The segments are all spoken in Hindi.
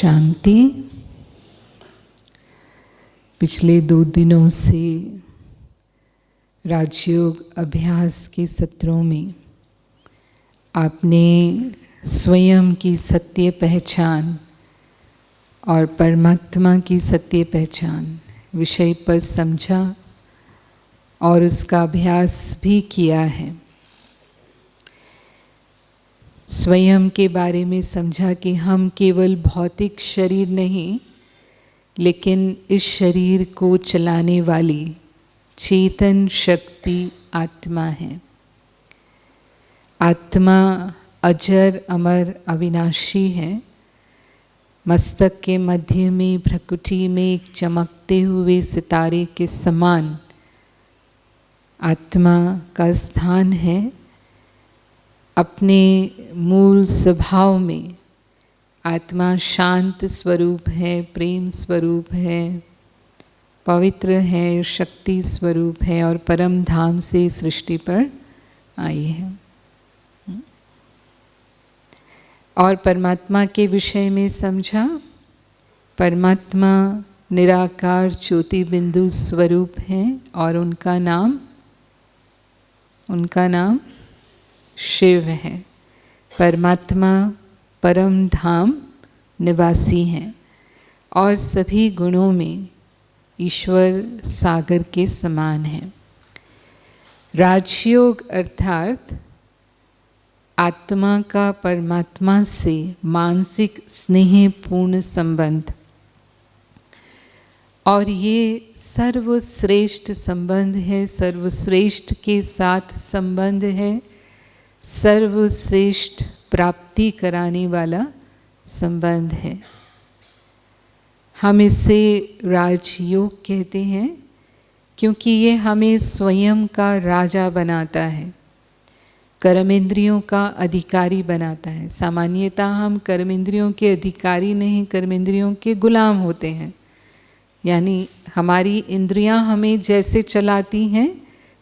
शांति। पिछले 2 दिनों से राजयोग अभ्यास के सत्रों में आपने स्वयं की सत्य पहचान और परमात्मा की सत्य पहचान विषय पर समझा और उसका अभ्यास भी किया है। स्वयं के बारे में समझा कि हम केवल भौतिक शरीर नहीं, लेकिन इस शरीर को चलाने वाली चेतन शक्ति आत्मा है। आत्मा अजर अमर अविनाशी है। मस्तक के मध्य में भ्रकुटी में एक चमकते हुए सितारे के समान आत्मा का स्थान है। अपने मूल स्वभाव में आत्मा शांत स्वरूप है, प्रेम स्वरूप है, पवित्र है, शक्ति स्वरूप है और परम धाम से सृष्टि पर आई है। और परमात्मा के विषय में समझा। परमात्मा निराकार ज्योति बिंदु स्वरूप हैं और उनका नाम शिव है। परमात्मा परम धाम निवासी हैं और सभी गुणों में ईश्वर सागर के समान हैं। राजयोग अर्थात आत्मा का परमात्मा से मानसिक स्नेहपूर्ण संबंध, और ये सर्वश्रेष्ठ संबंध है, सर्वश्रेष्ठ के साथ संबंध है, सर्वश्रेष्ठ प्राप्ति कराने वाला संबंध है। हम इसे राजयोग कहते हैं क्योंकि ये हमें स्वयं का राजा बनाता है, कर्मेंद्रियों का अधिकारी बनाता है। सामान्यतः हम कर्मेंद्रियों के अधिकारी नहीं, कर्मेंद्रियों के गुलाम होते हैं। यानी हमारी इंद्रियां हमें जैसे चलाती हैं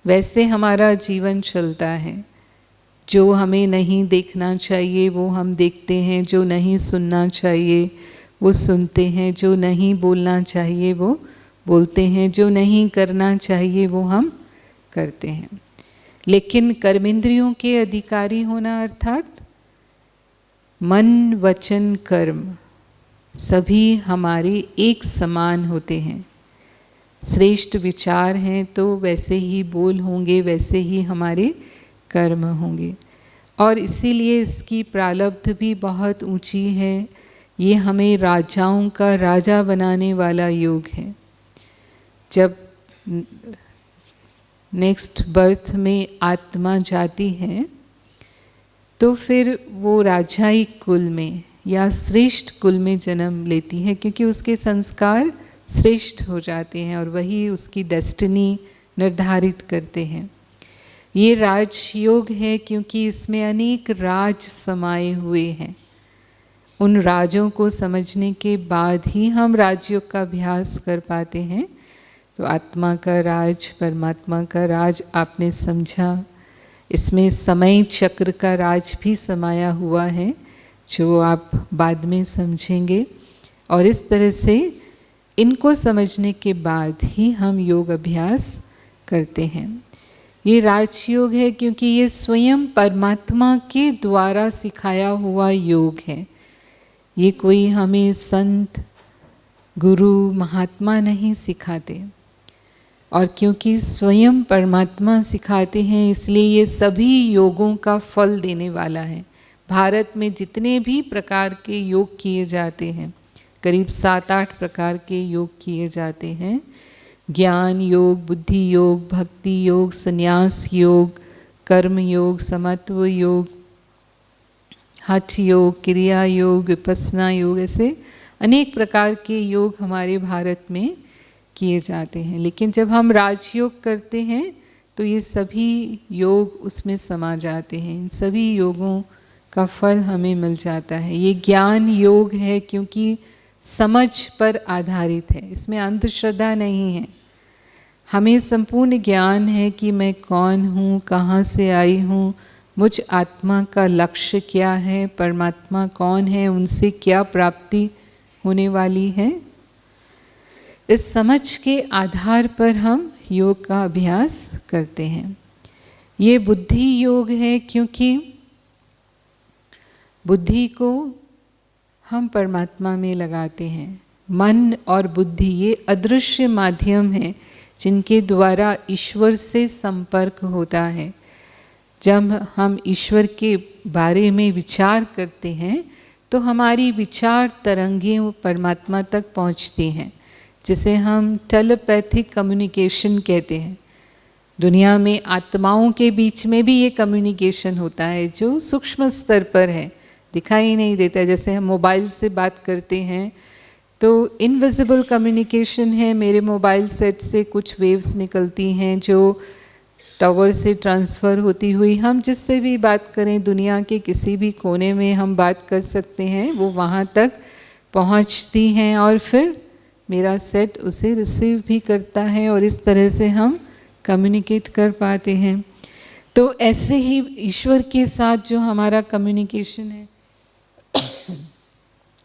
वैसे हमारा जीवन चलता है। जो हमें नहीं देखना चाहिए वो हम देखते हैं, जो नहीं सुनना चाहिए वो सुनते हैं, जो नहीं बोलना चाहिए वो बोलते हैं, जो नहीं करना चाहिए वो हम करते हैं। लेकिन कर्मेंद्रियों के अधिकारी होना अर्थात मन वचन कर्म सभी हमारे एक समान होते हैं। श्रेष्ठ विचार हैं तो वैसे ही बोल होंगे, वैसे ही हमारे कर्म होंगे। और इसीलिए इसकी प्रारब्ध भी बहुत ऊंची है। ये हमें राजाओं का राजा बनाने वाला योग है। जब नेक्स्ट बर्थ में आत्मा जाती है तो फिर वो राजाई कुल में या श्रेष्ठ कुल में जन्म लेती है, क्योंकि उसके संस्कार श्रेष्ठ हो जाते हैं और वही उसकी डेस्टिनी निर्धारित करते हैं। ये राजयोग है क्योंकि इसमें अनेक राज समाये हुए हैं। उन राजों को समझने के बाद ही हम राजयोग का अभ्यास कर पाते हैं। तो आत्मा का राज, परमात्मा का राज आपने समझा। इसमें समय चक्र का राज भी समाया हुआ है जो आप बाद में समझेंगे। और इस तरह से इनको समझने के बाद ही हम योग अभ्यास करते हैं। ये राजयोग है क्योंकि ये स्वयं परमात्मा के द्वारा सिखाया हुआ योग है। ये कोई हमें संत, गुरु, महात्मा नहीं सिखाते, और क्योंकि स्वयं परमात्मा सिखाते हैं इसलिए ये सभी योगों का फल देने वाला है। भारत में जितने भी प्रकार के योग किए जाते हैं, करीब 7-8 प्रकार के योग किए जाते हैं। ज्ञान योग, बुद्धि योग, भक्ति योग, संन्यास योग, कर्म योग, समत्व योग, हठ योग, क्रिया योग, विपස්සना योग, ऐसे अनेक प्रकार के योग हमारे भारत में किए जाते हैं। लेकिन जब हम राजयोग करते हैं तो ये सभी योग उसमें समा जाते हैं। इन सभी योगों का फल हमें मिल जाता है। ये ज्ञान योग है क्योंकि समझ पर आधारित है, इसमें अंधश्रद्धा नहीं है। हमें संपूर्ण ज्ञान है कि मैं कौन हूँ, कहाँ से आई हूँ, मुझ आत्मा का लक्ष्य क्या है, परमात्मा कौन है, उनसे क्या प्राप्ति होने वाली है। इस समझ के आधार पर हम योग का अभ्यास करते हैं। ये बुद्धि योग है, क्योंकि बुद्धि को हम परमात्मा में लगाते हैं। मन और बुद्धि ये अदृश्य माध्यम हैं जिनके द्वारा ईश्वर से संपर्क होता है। जब हम ईश्वर के बारे में विचार करते हैं तो हमारी विचार तरंगें परमात्मा तक पहुंचती हैं, जिसे हम टेलीपैथिक कम्युनिकेशन कहते हैं। दुनिया में आत्माओं के बीच में भी ये कम्युनिकेशन होता है जो सूक्ष्म स्तर पर है, दिखाई नहीं देता। जैसे हम मोबाइल से बात करते हैं तो इनविजिबल कम्युनिकेशन है। मेरे मोबाइल सेट से कुछ वेव्स निकलती हैं जो टावर से ट्रांसफ़र होती हुई हम जिससे भी बात करें, दुनिया के किसी भी कोने में हम बात कर सकते हैं, वो वहाँ तक पहुँचती हैं और फिर मेरा सेट उसे रिसीव भी करता है और इस तरह से हम कम्युनिकेट कर पाते हैं। तो ऐसे ही ईश्वर के साथ जो हमारा कम्युनिकेशन है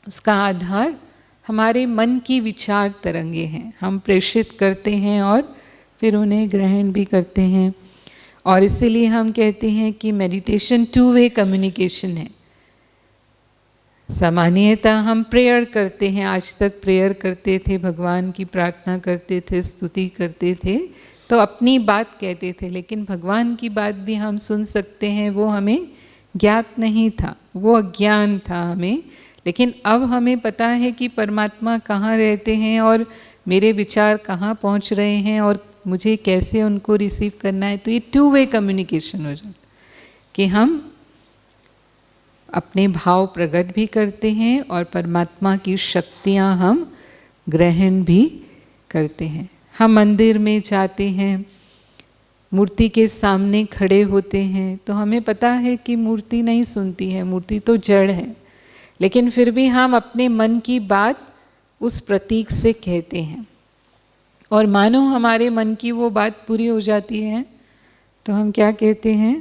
उसका आधार हमारे मन की विचार तरंगे हैं। हम प्रेषित करते हैं और फिर उन्हें ग्रहण भी करते हैं, और इसीलिए हम कहते हैं कि मेडिटेशन टू वे कम्युनिकेशन है। सामान्यतः हम प्रेयर करते हैं, आज तक प्रेयर करते थे, भगवान की प्रार्थना करते थे, स्तुति करते थे, तो अपनी बात कहते थे, लेकिन भगवान की बात भी हम सुन सकते हैं, वो हमें ज्ञात नहीं था, वो अज्ञान था हमें। लेकिन अब हमें पता है कि परमात्मा कहाँ रहते हैं और मेरे विचार कहाँ पहुँच रहे हैं और मुझे कैसे उनको रिसीव करना है। तो ये टू वे कम्युनिकेशन हो जाता है कि हम अपने भाव प्रकट भी करते हैं और परमात्मा की शक्तियाँ हम ग्रहण भी करते हैं। हम मंदिर में जाते हैं, मूर्ति के सामने खड़े होते हैं, तो हमें पता है कि मूर्ति नहीं सुनती है, मूर्ति तो जड़ है, लेकिन फिर भी हम अपने मन की बात उस प्रतीक से कहते हैं और मानो हमारे मन की वो बात पूरी हो जाती है तो हम क्या कहते हैं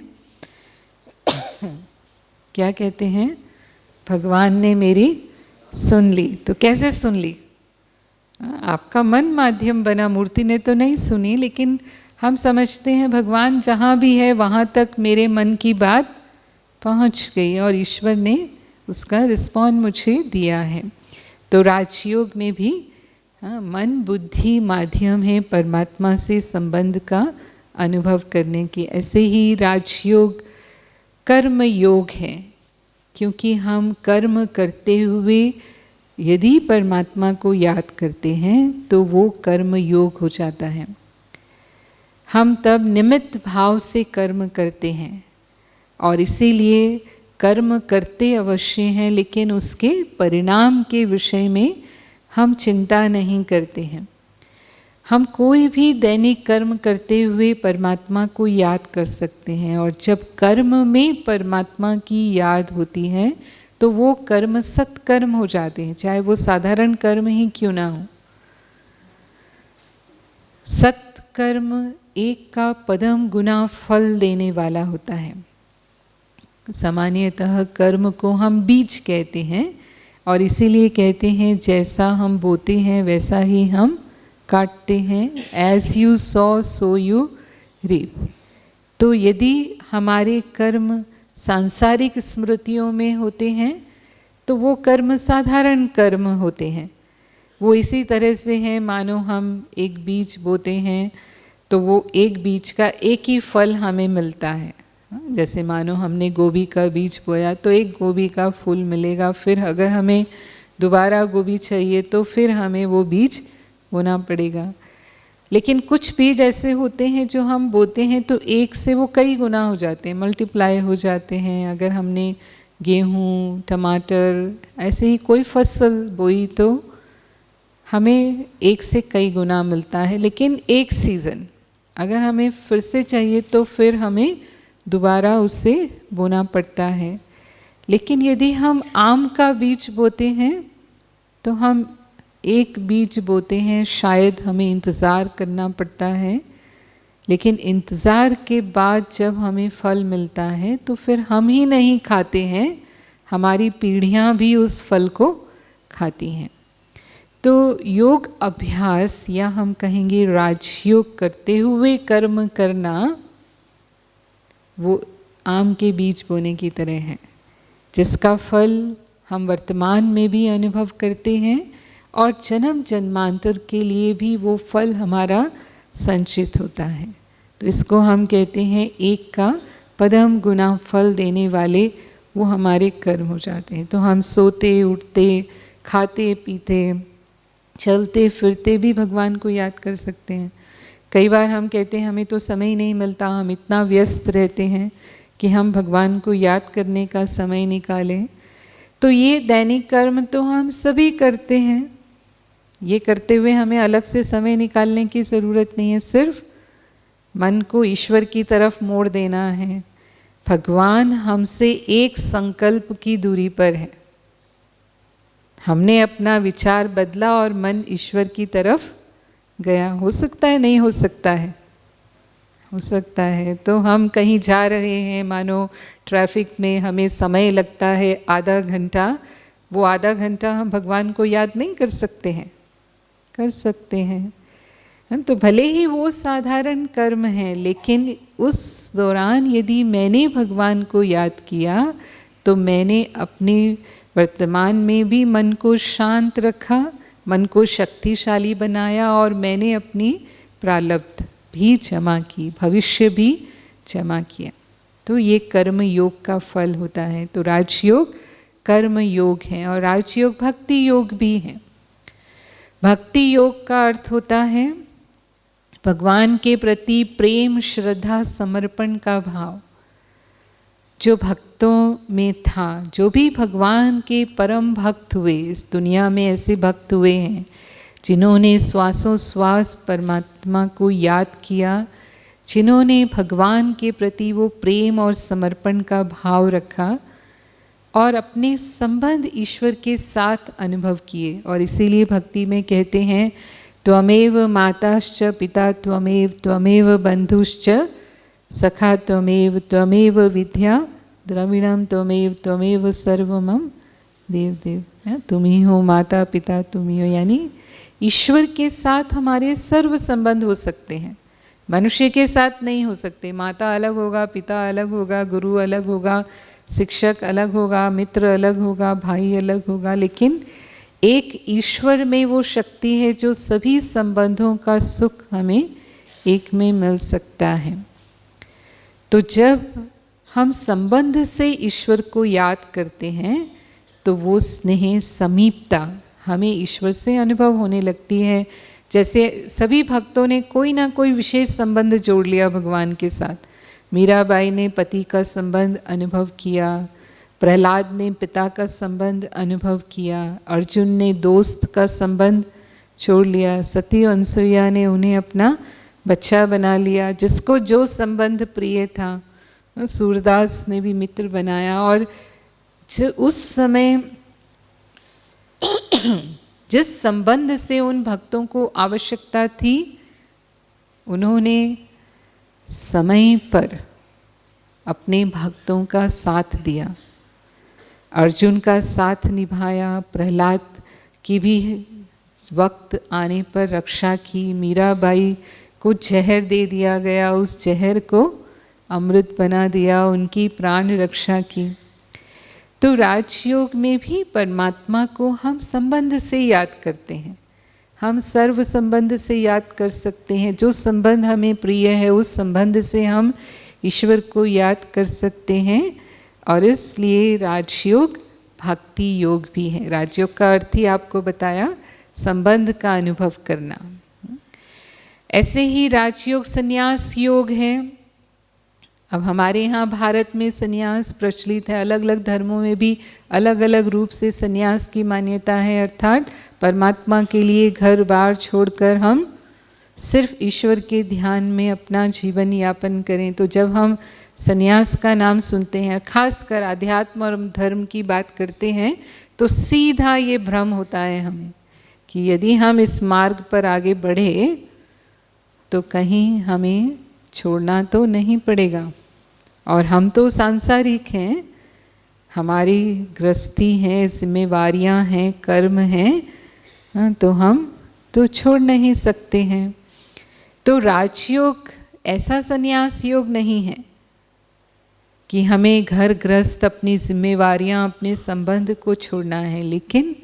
क्या कहते हैं, भगवान ने मेरी सुन ली। तो कैसे सुन ली? आपका मन माध्यम बना, मूर्ति ने तो नहीं सुनी, लेकिन हम समझते हैं भगवान जहाँ भी है वहाँ तक मेरे मन की बात पहुँच गई और ईश्वर ने उसका रिस्पॉन्ड मुझे दिया है। तो राजयोग में भी मन बुद्धि माध्यम है परमात्मा से संबंध का अनुभव करने की। ऐसे ही राजयोग कर्म योग है, क्योंकि हम कर्म करते हुए यदि परमात्मा को याद करते हैं तो वो कर्म योग हो जाता है। हम तब निमित्त भाव से कर्म करते हैं और इसीलिए कर्म करते अवश्य हैं, लेकिन उसके परिणाम के विषय में हम चिंता नहीं करते हैं। हम कोई भी दैनिक कर्म करते हुए परमात्मा को याद कर सकते हैं, और जब कर्म में परमात्मा की याद होती है तो वो कर्म सत्कर्म हो जाते हैं, चाहे वो साधारण कर्म ही क्यों ना हो। सत्कर्म एक का पदम गुना फल देने वाला होता है। सामान्यतः कर्म को हम बीज कहते हैं और इसीलिए कहते हैं जैसा हम बोते हैं वैसा ही हम काटते हैं। As you sow so you reap. तो यदि हमारे कर्म सांसारिक स्मृतियों में होते हैं तो वो कर्म साधारण कर्म होते हैं। वो इसी तरह से है, मानो हम एक बीज बोते हैं तो वो एक बीज का एक ही फल हमें मिलता है। जैसे मानो हमने गोभी का बीज बोया तो एक गोभी का फूल मिलेगा, फिर अगर हमें दोबारा गोभी चाहिए तो फिर हमें वो बीज बोना पड़ेगा। लेकिन कुछ बीज ऐसे होते हैं जो हम बोते हैं तो एक से वो कई गुना हो जाते हैं, मल्टीप्लाई हो जाते हैं। अगर हमने गेहूँ, टमाटर ऐसे ही कोई फसल बोई तो हमें एक से कई गुना मिलता है। लेकिन एक सीज़न अगर हमें फिर से चाहिए तो फिर हमें दोबारा उसे बोना पड़ता है। लेकिन यदि हम आम का बीज बोते हैं तो हम एक बीज बोते हैं, शायद हमें इंतज़ार करना पड़ता है, लेकिन इंतज़ार के बाद जब हमें फल मिलता है तो फिर हम ही नहीं खाते हैं, हमारी पीढ़ियाँ भी उस फल को खाती हैं। तो योग अभ्यास या हम कहेंगे राजयोग करते हुए कर्म करना वो आम के बीज बोने की तरह है, जिसका फल हम वर्तमान में भी अनुभव करते हैं और जन्म जन्मांतर के लिए भी वो फल हमारा संचित होता है। तो इसको हम कहते हैं एक का पदम गुना फल देने वाले वो हमारे कर्म हो जाते हैं। तो हम सोते उठते खाते पीते चलते फिरते भी भगवान को याद कर सकते हैं। कई बार हम कहते हैं हमें तो समय ही नहीं मिलता, हम इतना व्यस्त रहते हैं कि हम भगवान को याद करने का समय निकालें। तो ये दैनिक कर्म तो हम सभी करते हैं, ये करते हुए हमें अलग से समय निकालने की ज़रूरत नहीं है, सिर्फ मन को ईश्वर की तरफ मोड़ देना है। भगवान हमसे एक संकल्प की दूरी पर है, हमने अपना विचार बदला और मन ईश्वर की तरफ गया। हो सकता है, नहीं हो सकता है, हो सकता है। तो हम कहीं जा रहे हैं, मानो ट्रैफिक में हमें समय लगता है आधा घंटा, वो आधा घंटा हम भगवान को याद नहीं कर सकते हैं? कर सकते हैं। तो भले ही वो साधारण कर्म है, लेकिन उस दौरान यदि मैंने भगवान को याद किया तो मैंने अपने वर्तमान में भी मन को शांत रखा, मन को शक्तिशाली बनाया और मैंने अपनी प्रारब्ध भी जमा की, भविष्य भी जमा किया। तो ये कर्म योग का फल होता है। तो राजयोग कर्म योग है और राजयोग भक्ति योग भी है। भक्ति योग का अर्थ होता है भगवान के प्रति प्रेम श्रद्धा समर्पण का भाव। जो भक्तों में था, जो भी भगवान के परम भक्त हुए, इस दुनिया में ऐसे भक्त हुए हैं जिन्होंने श्वासों श्वास परमात्मा को याद किया, जिन्होंने भगवान के प्रति वो प्रेम और समर्पण का भाव रखा और अपने संबंध ईश्वर के साथ अनुभव किए। और इसीलिए भक्ति में कहते हैं त्वमेव माताश्च पिता त्वमेव त्वमेव बंधुश्च सखा त्वमेव त्वमेव विद्या द्रविणम त्वमेव त्वमेव सर्वमम देव देव। तुम ही हो माता पिता, तुम ही हो, यानी ईश्वर के साथ हमारे सर्व संबंध हो सकते हैं, मनुष्य के साथ नहीं हो सकते। माता अलग होगा, पिता अलग होगा, गुरु अलग होगा, शिक्षक अलग होगा, मित्र अलग होगा, भाई अलग होगा, लेकिन एक ईश्वर में वो शक्ति है जो सभी संबंधों का सुख हमें एक में मिल सकता है। तो जब हम संबंध से ईश्वर को याद करते हैं तो वो स्नेह समीपता हमें ईश्वर से अनुभव होने लगती है। जैसे सभी भक्तों ने कोई ना कोई विशेष संबंध जोड़ लिया भगवान के साथ। मीराबाई ने पति का संबंध अनुभव किया, प्रहलाद ने पिता का संबंध अनुभव किया, अर्जुन ने दोस्त का संबंध छोड़ लिया, सती अनसुईया ने उन्हें अपना बच्चा बना लिया, जिसको जो संबंध प्रिय था। सूरदास ने भी मित्र बनाया। और उस समय जिस संबंध से उन भक्तों को आवश्यकता थी, उन्होंने समय पर अपने भक्तों का साथ दिया, अर्जुन का साथ निभाया, प्रहलाद की भी वक्त आने पर रक्षा की, मीराबाई को जहर दे दिया गया, उस जहर को अमृत बना दिया, उनकी प्राण रक्षा की। तो राजयोग में भी परमात्मा को हम संबंध से याद करते हैं, हम सर्व संबंध से याद कर सकते हैं। जो संबंध हमें प्रिय है उस संबंध से हम ईश्वर को याद कर सकते हैं। और इसलिए राजयोग भक्ति योग भी है। राजयोग का अर्थ ही आपको बताया, संबंध का अनुभव करना। ऐसे ही राजयोग संन्यास योग है। अब हमारे यहाँ भारत में संन्यास प्रचलित है, अलग अलग धर्मों में भी अलग अलग रूप से संन्यास की मान्यता है। अर्थात परमात्मा के लिए घर बार छोड़कर हम सिर्फ ईश्वर के ध्यान में अपना जीवन यापन करें। तो जब हम संन्यास का नाम सुनते हैं, खासकर आध्यात्म और धर्म की बात करते हैं, तो सीधा ये भ्रम होता है हमें कि यदि हम इस मार्ग पर आगे बढ़े तो कहीं हमें छोड़ना तो नहीं पड़ेगा। और हम तो सांसारिक हैं, हमारी गृहस्थी है, जिम्मेवारियां हैं, कर्म हैं, तो हम तो छोड़ नहीं सकते हैं। तो राजयोग ऐसा संन्यास योग नहीं है कि हमें घर गृहस्थ अपनी जिम्मेवारियां, अपने संबंध को छोड़ना है, लेकिन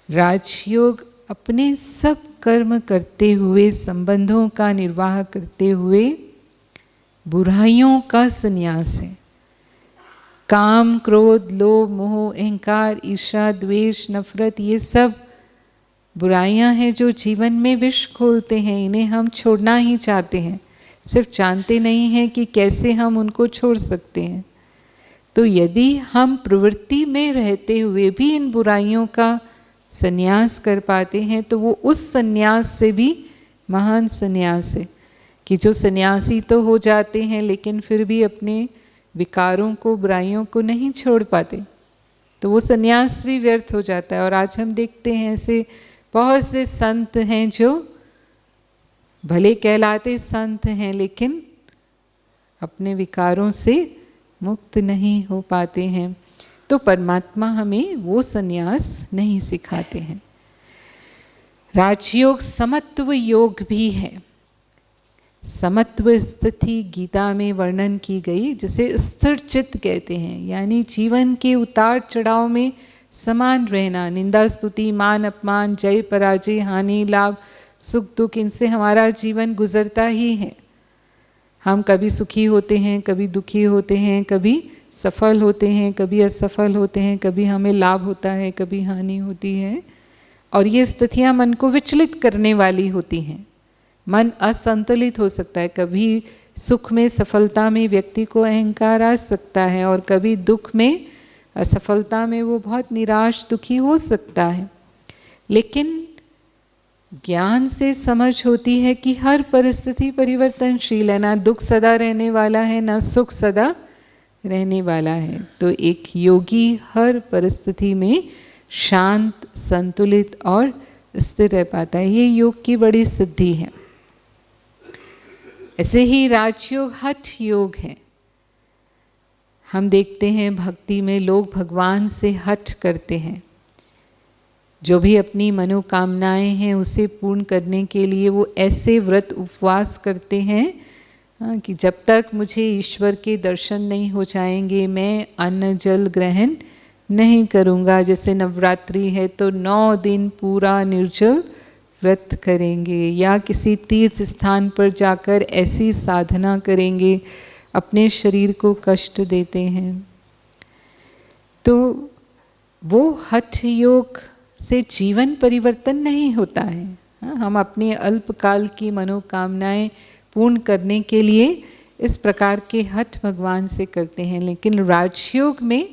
राजयोग अपने सब कर्म करते हुए, संबंधों का निर्वाह करते हुए बुराइयों का संन्यास है। काम, क्रोध, लोभ, मोह, अहंकार, ईर्ष्या, द्वेष, नफरत, ये सब बुराइयां हैं जो जीवन में विष खोलते हैं। इन्हें हम छोड़ना ही चाहते हैं, सिर्फ जानते नहीं हैं कि कैसे हम उनको छोड़ सकते हैं। तो यदि हम प्रवृत्ति में रहते हुए भी इन बुराइयों का संन्यास कर पाते हैं तो वो उस संन्यास से भी महान संन्यास है। कि जो सन्यासी तो हो जाते हैं लेकिन फिर भी अपने विकारों को, बुराइयों को नहीं छोड़ पाते, तो वो सन्यास भी व्यर्थ हो जाता है। और आज हम देखते हैं ऐसे बहुत से संत हैं जो भले कहलाते संत हैं लेकिन अपने विकारों से मुक्त नहीं हो पाते हैं। तो परमात्मा हमें वो सन्यास नहीं सिखाते हैं। राजयोग समत्व योग भी है। समत्व स्थिति गीता में वर्णन की गई, जिसे स्थिर चित्त कहते हैं, यानी जीवन के उतार चढ़ाव में समान रहना। निंदा, स्तुति, मान, अपमान, जय, पराजय, हानि, लाभ, सुख, दुख, इनसे हमारा जीवन गुजरता ही है। हम कभी सुखी होते हैं, कभी दुखी होते हैं, कभी सफल होते हैं, कभी असफल होते हैं, कभी हमें लाभ होता है, कभी हानि होती है। और ये स्थितियाँ मन को विचलित करने वाली होती हैं। मन असंतुलित हो सकता है, कभी सुख में, सफलता में व्यक्ति को अहंकार आ सकता है, और कभी दुख में, असफलता में वो बहुत निराश, दुखी हो सकता है। लेकिन ज्ञान से समझ होती है कि हर परिस्थिति परिवर्तनशील है, ना दुख सदा रहने वाला है, ना सुख सदा रहने वाला है। तो एक योगी हर परिस्थिति में शांत, संतुलित और स्थिर रह पाता है। ये योग की बड़ी सिद्धि है। ऐसे ही राजयोग हठ योग है। हम देखते हैं भक्ति में लोग भगवान से हठ करते हैं। जो भी अपनी मनोकामनाएं हैं उसे पूर्ण करने के लिए वो ऐसे व्रत उपवास करते हैं कि जब तक मुझे ईश्वर के दर्शन नहीं हो जाएंगे मैं अन्न जल ग्रहण नहीं करूँगा। जैसे नवरात्रि है तो 9 दिन पूरा निर्जल व्रत करेंगे, या किसी तीर्थ स्थान पर जाकर ऐसी साधना करेंगे, अपने शरीर को कष्ट देते हैं। तो वो हठ योग से जीवन परिवर्तन नहीं होता है। हम अपने अल्पकाल की मनोकामनाएं पूर्ण करने के लिए इस प्रकार के हठ भगवान से करते हैं। लेकिन राजयोग में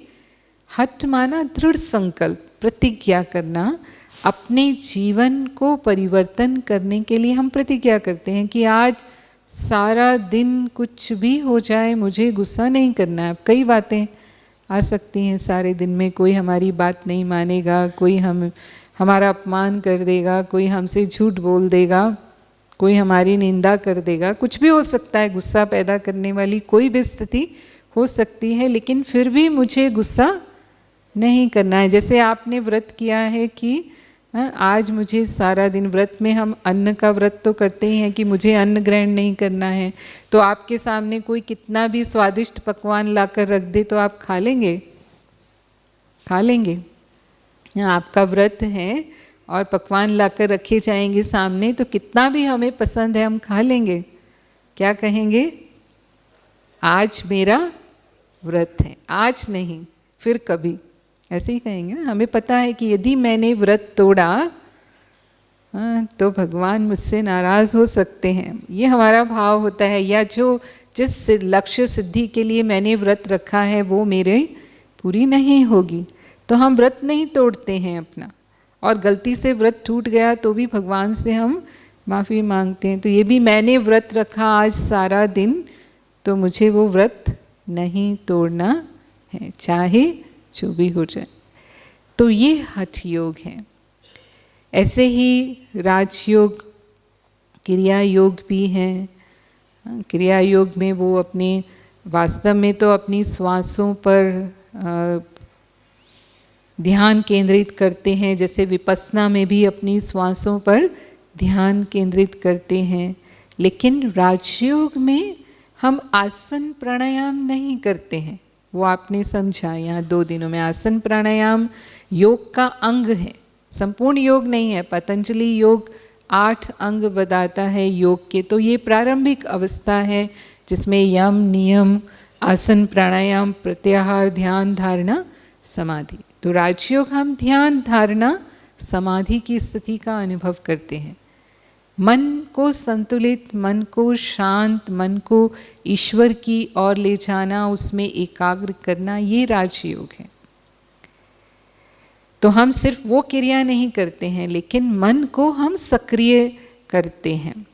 हठ माना दृढ़ संकल्प, प्रतिज्ञा करना। अपने जीवन को परिवर्तन करने के लिए हम प्रतिज्ञा करते हैं कि आज सारा दिन कुछ भी हो जाए मुझे गुस्सा नहीं करना है। कई बातें आ सकती हैं सारे दिन में, कोई हमारी बात नहीं मानेगा, कोई हमारा अपमान कर देगा, कोई हमसे झूठ बोल देगा, कोई हमारी निंदा कर देगा, कुछ भी हो सकता है। गुस्सा पैदा करने वाली कोई भी स्थिति हो सकती है, लेकिन फिर भी मुझे गुस्सा नहीं करना है। जैसे आपने व्रत किया है कि आज मुझे सारा दिन, व्रत में हम अन्न का व्रत तो करते ही हैं कि मुझे अन्न ग्रहण नहीं करना है। तो आपके सामने कोई कितना भी स्वादिष्ट पकवान लाकर रख दे तो आप खा लेंगे? खा लेंगे? आपका व्रत है और पकवान लाकर रखे जाएंगे सामने तो कितना भी हमें पसंद है हम खा लेंगे। क्या कहेंगे? आज मेरा व्रत है, आज नहीं फिर कभी, ऐसे ही कहेंगे ना। हमें पता है कि यदि मैंने व्रत तोड़ा तो भगवान मुझसे नाराज़ हो सकते हैं, ये हमारा भाव होता है। या जिस लक्ष्य सिद्धि के लिए मैंने व्रत रखा है वो मेरे पूरी नहीं होगी, तो हम व्रत नहीं तोड़ते हैं अपना। और गलती से व्रत टूट गया तो भी भगवान से हम माफ़ी मांगते हैं। तो ये भी मैंने व्रत रखा आज सारा दिन तो मुझे वो व्रत नहीं तोड़ना है, चाहे जो भी हो जाए। तो ये हठ योग है। ऐसे ही राजयोग क्रिया योग भी हैं। क्रिया योग में वो अपने वास्तव में तो अपनी श्वासों पर ध्यान केंद्रित करते हैं, जैसे विपस्सना में भी अपनी श्वासों पर ध्यान केंद्रित करते हैं। लेकिन राजयोग में हम आसन प्राणायाम नहीं करते हैं, वो आपने समझा। यहाँ 2 दिनों में आसन प्राणायाम योग का अंग है, संपूर्ण योग नहीं है। पतंजलि योग 8 अंग बताता है योग के, तो ये प्रारंभिक अवस्था है जिसमें यम, नियम, आसन प्राणायाम, प्रत्याहार, ध्यान, धारणा, समाधि। तो राजयोग हम ध्यान, धारणा, समाधि की स्थिति का अनुभव करते हैं। मन को संतुलित, मन को शांत, मन को ईश्वर की ओर ले जाना, उसमें एकाग्र करना, ये राजयोग है। तो हम सिर्फ वो क्रिया नहीं करते हैं, लेकिन मन को हम सक्रिय करते हैं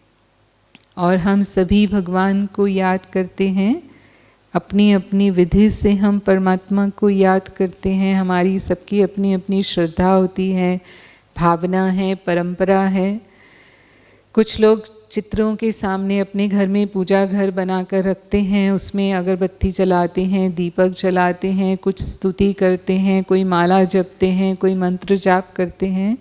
और हम सभी भगवान को याद करते हैं। अपनी अपनी विधि से हम परमात्मा को याद करते हैं। हमारी सबकी अपनी अपनी श्रद्धा होती है, भावना है, परंपरा है। कुछ लोग चित्रों के सामने अपने घर में पूजा घर बनाकर रखते हैं, उसमें अगरबत्ती जलाते हैं, दीपक जलाते हैं, कुछ स्तुति करते हैं, कोई माला जपते हैं, कोई मंत्र जाप करते हैं।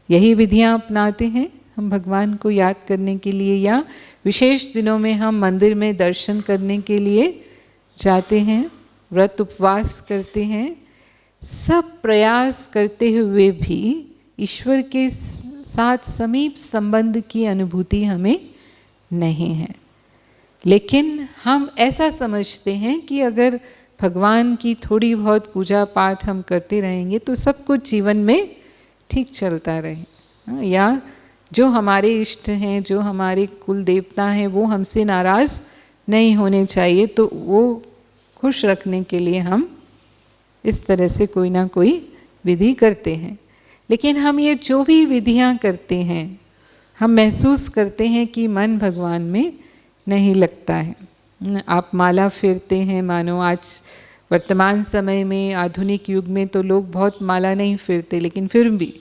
यही विधियां अपनाते हैं हम भगवान को याद करने के लिए, या विशेष दिनों में हम मंदिर में दर्शन करने के लिए जाते हैं, व्रत उपवास करते हैं। सब प्रयास करते हुए भी ईश्वर के साथ समीप संबंध की अनुभूति हमें नहीं है। लेकिन हम ऐसा समझते हैं कि अगर भगवान की थोड़ी बहुत पूजा पाठ हम करते रहेंगे तो सब कुछ जीवन में ठीक चलता रहे, या जो हमारे इष्ट हैं, जो हमारे कुल देवता हैं, वो हमसे नाराज़ नहीं होने चाहिए, तो वो खुश रखने के लिए हम इस तरह से कोई ना कोई विधि करते हैं। लेकिन हम ये जो भी विधियां करते हैं, हम महसूस करते हैं कि मन भगवान में नहीं लगता है। आप माला फेरते हैं, मानो आज वर्तमान समय में, आधुनिक युग में तो लोग बहुत माला नहीं फेरते, लेकिन फिर भी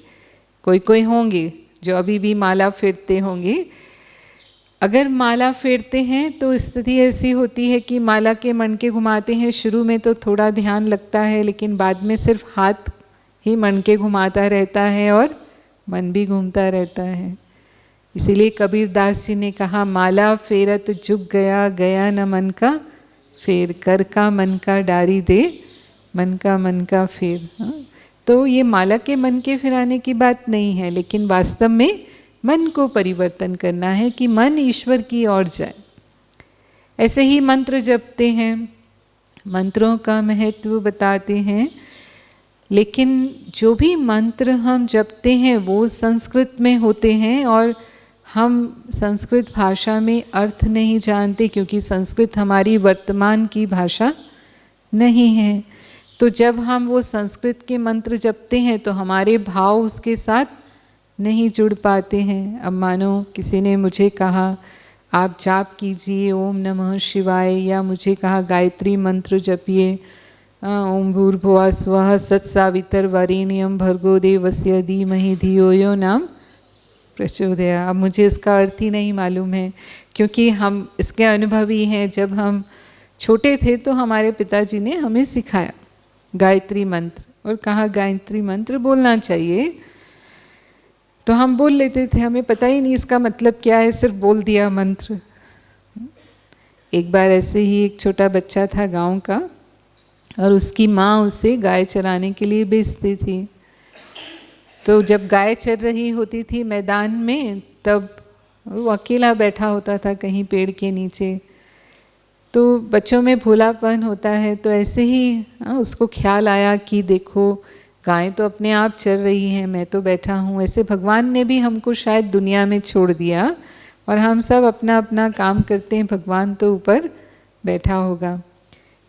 कोई कोई होंगे जो अभी भी माला फेरते होंगे। अगर माला फेरते हैं तो स्थिति ऐसी होती है कि माला के मनके घुमाते हैं। शुरू में तो थोड़ा ध्यान लगता है, लेकिन बाद में सिर्फ हाथ ही मनके घुमाता रहता है और मन भी घूमता रहता है। इसीलिए कबीर दास जी ने कहा, माला फेरत जुग गया, गया न मन का फेर, कर का मन का डारी दे, मन का फेर। तो ये माला के मन के फिराने की बात नहीं है, लेकिन वास्तव में मन को परिवर्तन करना है कि मन ईश्वर की ओर जाए। ऐसे ही मंत्र जपते हैं, मंत्रों का महत्व बताते हैं, लेकिन जो भी मंत्र हम जपते हैं वो संस्कृत में होते हैं और हम संस्कृत भाषा में अर्थ नहीं जानते, क्योंकि संस्कृत हमारी वर्तमान की भाषा नहीं है। तो जब हम वो संस्कृत के मंत्र जपते हैं तो हमारे भाव उसके साथ नहीं जुड़ पाते हैं। अब मानो किसी ने मुझे कहा आप जाप कीजिए ओम नमः शिवाय, या मुझे कहा गायत्री मंत्र जपिए ओम भूर्भुवः स्वः सत्सावितर वरेण्यं भर्गो देवस्य धीमहि धियो यो नाम प्रचोदयात्। अब मुझे इसका अर्थ ही नहीं मालूम है, क्योंकि हम इसके अनुभवी हैं। जब हम छोटे थे तो हमारे पिताजी ने हमें सिखाया गायत्री मंत्र और कहा गायत्री मंत्र बोलना चाहिए, तो हम बोल लेते थे, हमें पता ही नहीं इसका मतलब क्या है, सिर्फ बोल दिया मंत्र। एक बार ऐसे ही एक छोटा बच्चा था गांव का और उसकी माँ उसे गाय चराने के लिए भेजती थी। तो जब गाय चर रही होती थी मैदान में, तब वो अकेला बैठा होता था कहीं पेड़ के नीचे। तो बच्चों में भोलापन होता है, तो ऐसे ही उसको ख्याल आया कि देखो गाय तो अपने आप चल रही हैं, मैं तो बैठा हूँ। ऐसे भगवान ने भी हमको शायद दुनिया में छोड़ दिया और हम सब अपना अपना काम करते हैं, भगवान तो ऊपर बैठा होगा।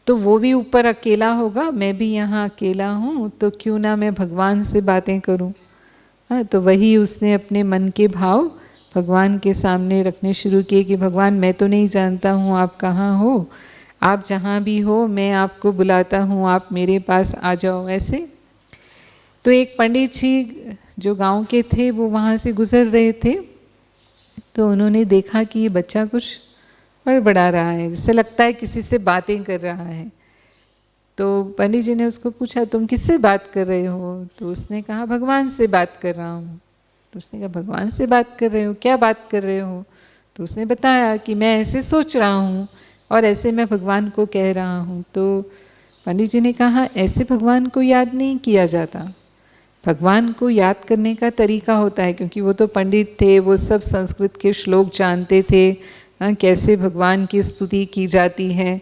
तो वो भी ऊपर अकेला होगा, मैं भी यहाँ अकेला हूँ, तो क्यों ना मैं भगवान से बातें करूँ। तो वही उसने अपने मन के भाव भगवान के सामने रखने शुरू किए कि भगवान मैं तो नहीं जानता हूँ आप कहाँ हो, आप जहाँ भी हो मैं आपको बुलाता हूँ, आप मेरे पास आ जाओ। ऐसे तो एक पंडित जी जो गांव के थे वो वहाँ से गुजर रहे थे, तो उन्होंने देखा कि ये बच्चा कुछ बड़बड़ा रहा है, जैसे लगता है किसी से बातें कर रहा है। तो पंडित जी ने उसको पूछा तुम किससे बात कर रहे हो? तो उसने कहा भगवान से बात कर रहा हूँ। तो उसने कहा भगवान से बात कर रहे हो, क्या बात कर रहे हो? तो उसने बताया कि मैं ऐसे सोच रहा हूँ और ऐसे मैं भगवान को कह रहा हूँ। तो पंडित जी ने कहा ऐसे भगवान को याद नहीं किया जाता। भगवान को याद करने का तरीका होता है, क्योंकि वो तो पंडित थे, वो सब संस्कृत के श्लोक जानते थे, कैसे भगवान की स्तुति की जाती है।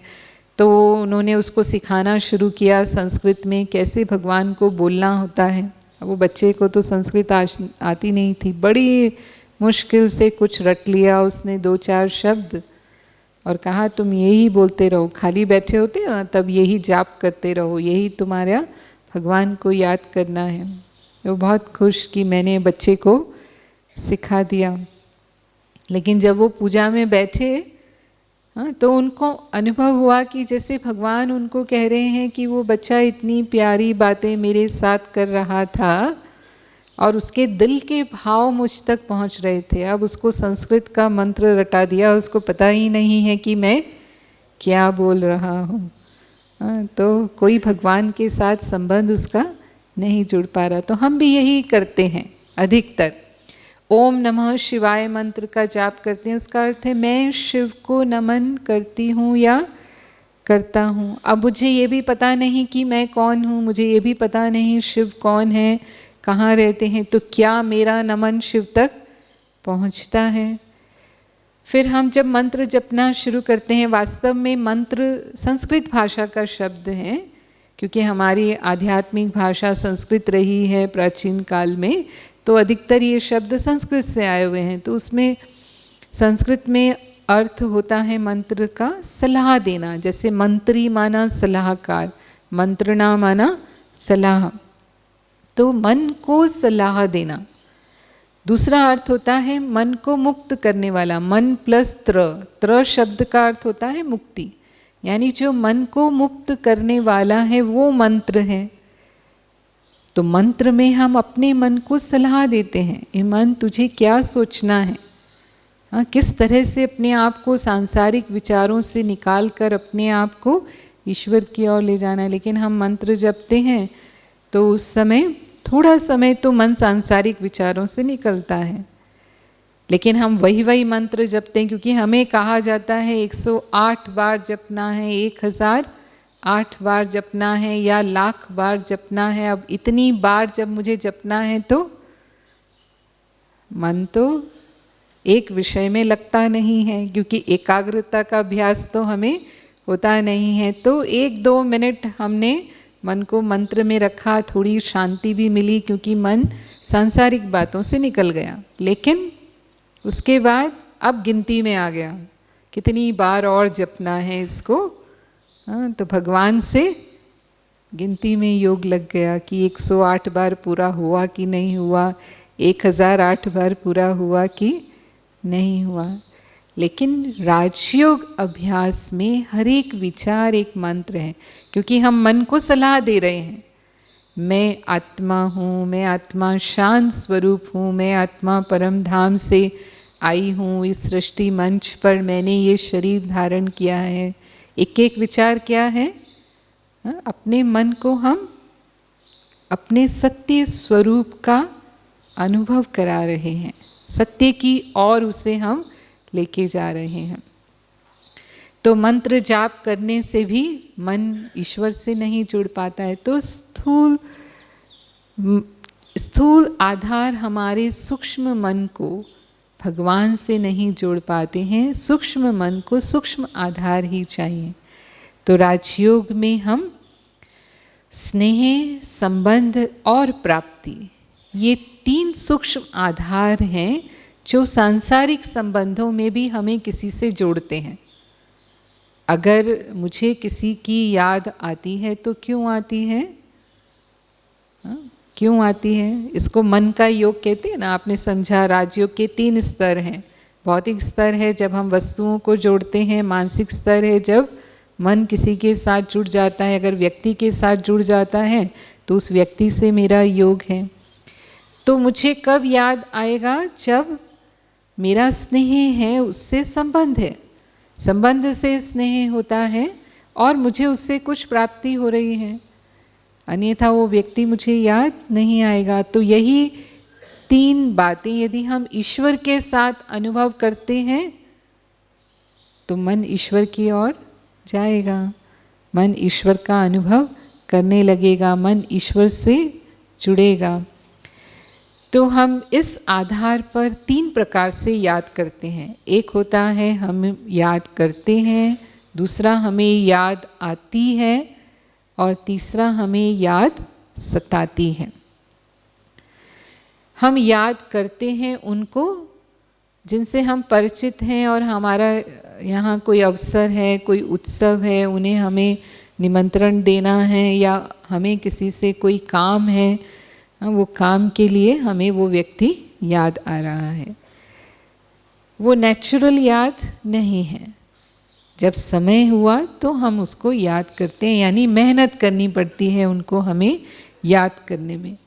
तो उन्होंने उसको सिखाना शुरू किया संस्कृत में, कैसे भगवान को बोलना होता है। अब वो बच्चे को तो संस्कृत आती नहीं थी, बड़ी मुश्किल से कुछ रट लिया उसने 2-4 शब्द और कहा तुम यही बोलते रहो, खाली बैठे होते ना तब यही जाप करते रहो, यही तुम्हारा भगवान को याद करना है। वो बहुत खुश कि मैंने बच्चे को सिखा दिया। लेकिन जब वो पूजा में बैठे तो उनको अनुभव हुआ कि जैसे भगवान उनको कह रहे हैं कि वो बच्चा इतनी प्यारी बातें मेरे साथ कर रहा था और उसके दिल के भाव मुझ तक पहुंच रहे थे। अब उसको संस्कृत का मंत्र रटा दिया, उसको पता ही नहीं है कि मैं क्या बोल रहा हूँ। तो कोई भगवान के साथ संबंध उसका नहीं जुड़ पा रहा। तो हम भी यही करते हैं अधिकतर। ओम नमः शिवाय मंत्र का जाप करते हैं, उसका अर्थ है मैं शिव को नमन करती हूँ या करता हूँ। अब मुझे ये भी पता नहीं कि मैं कौन हूँ, मुझे ये भी पता नहीं शिव कौन है, कहाँ रहते हैं, तो क्या मेरा नमन शिव तक पहुँचता है? फिर हम जब मंत्र जपना शुरू करते हैं, वास्तव में मंत्र संस्कृत भाषा का शब्द है, क्योंकि हमारी आध्यात्मिक भाषा संस्कृत रही है प्राचीन काल में, तो अधिकतर ये शब्द संस्कृत से आए हुए हैं। तो उसमें संस्कृत में अर्थ होता है मंत्र का सलाह देना, जैसे मंत्री माना सलाहकार, मंत्रणा माना सलाह, तो मन को सलाह देना। दूसरा अर्थ होता है मन को मुक्त करने वाला, मन प्लस त्र शब्द का अर्थ होता है मुक्ति, यानी जो मन को मुक्त करने वाला है वो मंत्र है। तो मंत्र में हम अपने मन को सलाह देते हैं, ये मन तुझे क्या सोचना है, किस तरह से अपने आप को सांसारिक विचारों से निकाल कर अपने आप को ईश्वर की ओर ले जाना है। लेकिन हम मंत्र जपते हैं तो उस समय थोड़ा समय तो मन सांसारिक विचारों से निकलता है, लेकिन हम वही मंत्र जपते हैं क्योंकि हमें कहा जाता है 108 बार जपना है, 1008 बार जपना है या लाख बार जपना है। अब इतनी बार जब मुझे जपना है तो मन तो एक विषय में लगता नहीं है, क्योंकि एकाग्रता का अभ्यास तो हमें होता नहीं है। तो 1-2 मिनट हमने मन को मंत्र में रखा, थोड़ी शांति भी मिली क्योंकि मन सांसारिक बातों से निकल गया। लेकिन उसके बाद अब गिनती में आ गया, कितनी बार और जपना है इसको। तो भगवान से गिनती में योग लग गया कि 108 बार पूरा हुआ कि नहीं हुआ, 1008 बार पूरा हुआ कि नहीं हुआ। लेकिन राजयोग अभ्यास में हर एक विचार एक मंत्र है, क्योंकि हम मन को सलाह दे रहे हैं, मैं आत्मा हूँ, मैं आत्मा शांत स्वरूप हूँ, मैं आत्मा परम धाम से आई हूँ, इस सृष्टि मंच पर मैंने ये शरीर धारण किया है। एक एक विचार क्या है? अपने मन को हम अपने सत्य स्वरूप का अनुभव करा रहे हैं, सत्य की ओर उसे हम लेके जा रहे हैं। तो मंत्र जाप करने से भी मन ईश्वर से नहीं जुड़ पाता है। तो स्थूल आधार हमारे सूक्ष्म मन को भगवान से नहीं जोड़ पाते हैं, सूक्ष्म मन को सूक्ष्म आधार ही चाहिए। तो राजयोग में हम स्नेह, संबंध और प्राप्ति, ये 3 सूक्ष्म आधार हैं जो सांसारिक संबंधों में भी हमें किसी से जोड़ते हैं। अगर मुझे किसी की याद आती है तो क्यों आती है? क्यों आती है? इसको मन का योग कहते हैं ना। आपने समझा, राजयोग के 3 स्तर हैं। भौतिक स्तर है जब हम वस्तुओं को जोड़ते हैं, मानसिक स्तर है जब मन किसी के साथ जुड़ जाता है, अगर व्यक्ति के साथ जुड़ जाता है तो उस व्यक्ति से मेरा योग है। तो मुझे कब याद आएगा? जब मेरा स्नेह है, उससे संबंध है, संबंध से स्नेह होता है और मुझे उससे कुछ प्राप्ति हो रही है, अन्यथा वो व्यक्ति मुझे याद नहीं आएगा। तो यही 3 बातें यदि हम ईश्वर के साथ अनुभव करते हैं तो मन ईश्वर की ओर जाएगा, मन ईश्वर का अनुभव करने लगेगा, मन ईश्वर से जुड़ेगा। तो हम इस आधार पर 3 प्रकार से याद करते हैं। एक होता है हम याद करते हैं, दूसरा हमें याद आती है और तीसरा हमें याद सताती है। हम याद करते हैं उनको जिनसे हम परिचित हैं और हमारा यहाँ कोई अवसर है, कोई उत्सव है, उन्हें हमें निमंत्रण देना है या हमें किसी से कोई काम है, वो काम के लिए हमें वो व्यक्ति याद आ रहा है। वो नेचुरल याद नहीं है। जब समय हुआ तो हम उसको याद करते हैं, यानी मेहनत करनी पड़ती है उनको हमें याद करने में।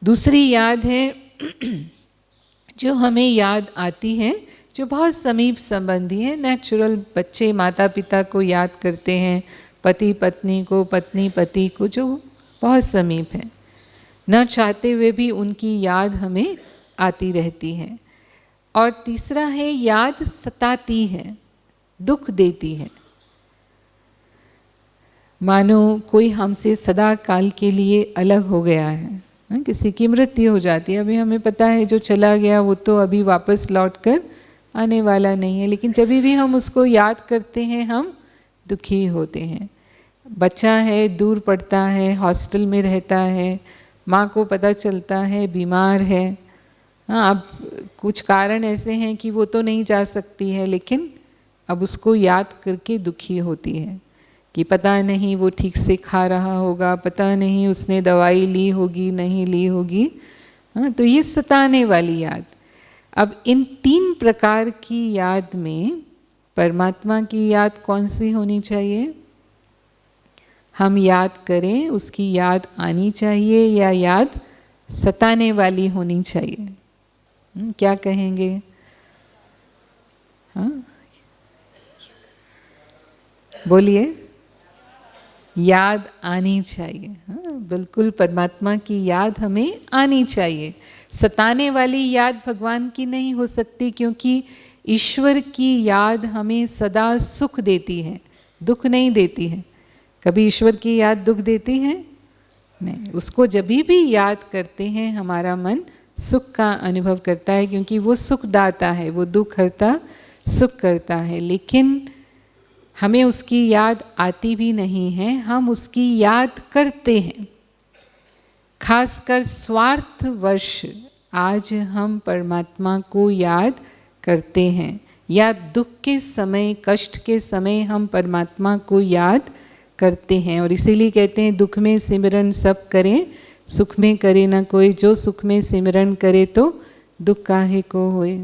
दूसरी याद है जो हमें याद आती है, जो बहुत समीप संबंधी है, नेचुरल। बच्चे माता पिता को याद करते हैं, पति पत्नी को, पत्नी पति को, जो बहुत समीप है, न चाहते हुए भी उनकी याद हमें आती रहती है। और तीसरा है याद सताती है, दुख देती है। मानो कोई हमसे सदा काल के लिए अलग हो गया है, किसी की मृत्यु हो जाती है। अभी हमें पता है जो चला गया वो तो अभी वापस लौट कर आने वाला नहीं है, लेकिन जब भी हम उसको याद करते हैं हम दुखी होते हैं। बच्चा है, दूर पड़ता है, हॉस्टल में रहता है, माँ को पता चलता है बीमार है। हाँ, अब कुछ कारण ऐसे हैं कि वो तो नहीं जा सकती है, लेकिन अब उसको याद करके दुखी होती है कि पता नहीं वो ठीक से खा रहा होगा, पता नहीं उसने दवाई ली होगी नहीं ली होगी। हाँ, तो ये सताने वाली याद। अब इन 3 प्रकार की याद में परमात्मा की याद कौन सी होनी चाहिए? हम याद करें उसकी याद आनी चाहिए या याद सताने वाली होनी चाहिए? क्या कहेंगे? हाँ, बोलिए। याद आनी चाहिए। हाँ, बिल्कुल, परमात्मा की याद हमें आनी चाहिए। सताने वाली याद भगवान की नहीं हो सकती, क्योंकि ईश्वर की याद हमें सदा सुख देती है, दुख नहीं देती है। कभी ईश्वर की याद दुख देती है? नहीं। उसको जब भी याद करते हैं हमारा मन सुख का अनुभव करता है, क्योंकि वो सुखदाता है, वो दुख हरता सुख करता है। लेकिन हमें उसकी याद आती भी नहीं है, हम उसकी याद करते हैं। खासकर स्वार्थवश आज हम परमात्मा को याद करते हैं, या दुख के समय, कष्ट के समय हम परमात्मा को याद करते हैं। और इसीलिए कहते हैं दुख में सिमरन सब करें, सुख में करे ना कोई। जो सुख में सिमरन करे तो दुख काहे को होए।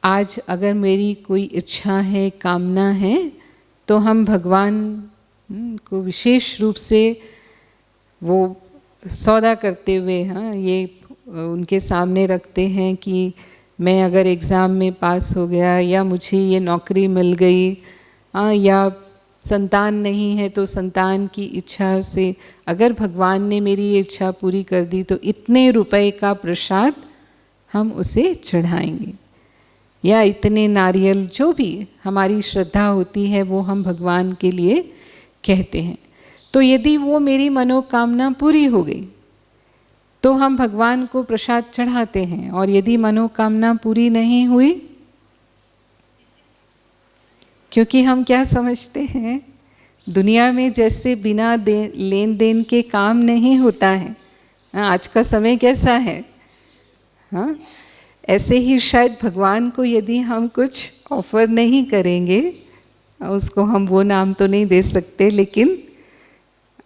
आज अगर मेरी कोई इच्छा है, कामना है, तो हम भगवान को विशेष रूप से वो सौदा करते हुए, हाँ, ये उनके सामने रखते हैं कि मैं अगर एग्ज़ाम में पास हो गया, या मुझे ये नौकरी मिल गई, हाँ, या संतान नहीं है तो संतान की इच्छा से अगर भगवान ने मेरी ये इच्छा पूरी कर दी तो इतने रुपए का प्रसाद हम उसे चढ़ाएंगे, या इतने नारियल, जो भी हमारी श्रद्धा होती है वो हम भगवान के लिए कहते हैं। तो यदि वो मेरी मनोकामना पूरी हो गई तो हम भगवान को प्रसाद चढ़ाते हैं, और यदि मनोकामना पूरी नहीं हुई, क्योंकि हम क्या समझते हैं, दुनिया में जैसे बिना लेन देन के काम नहीं होता है। आज का समय कैसा है, हाँ, ऐसे ही शायद भगवान को यदि हम कुछ ऑफर नहीं करेंगे, उसको हम वो नाम तो नहीं दे सकते, लेकिन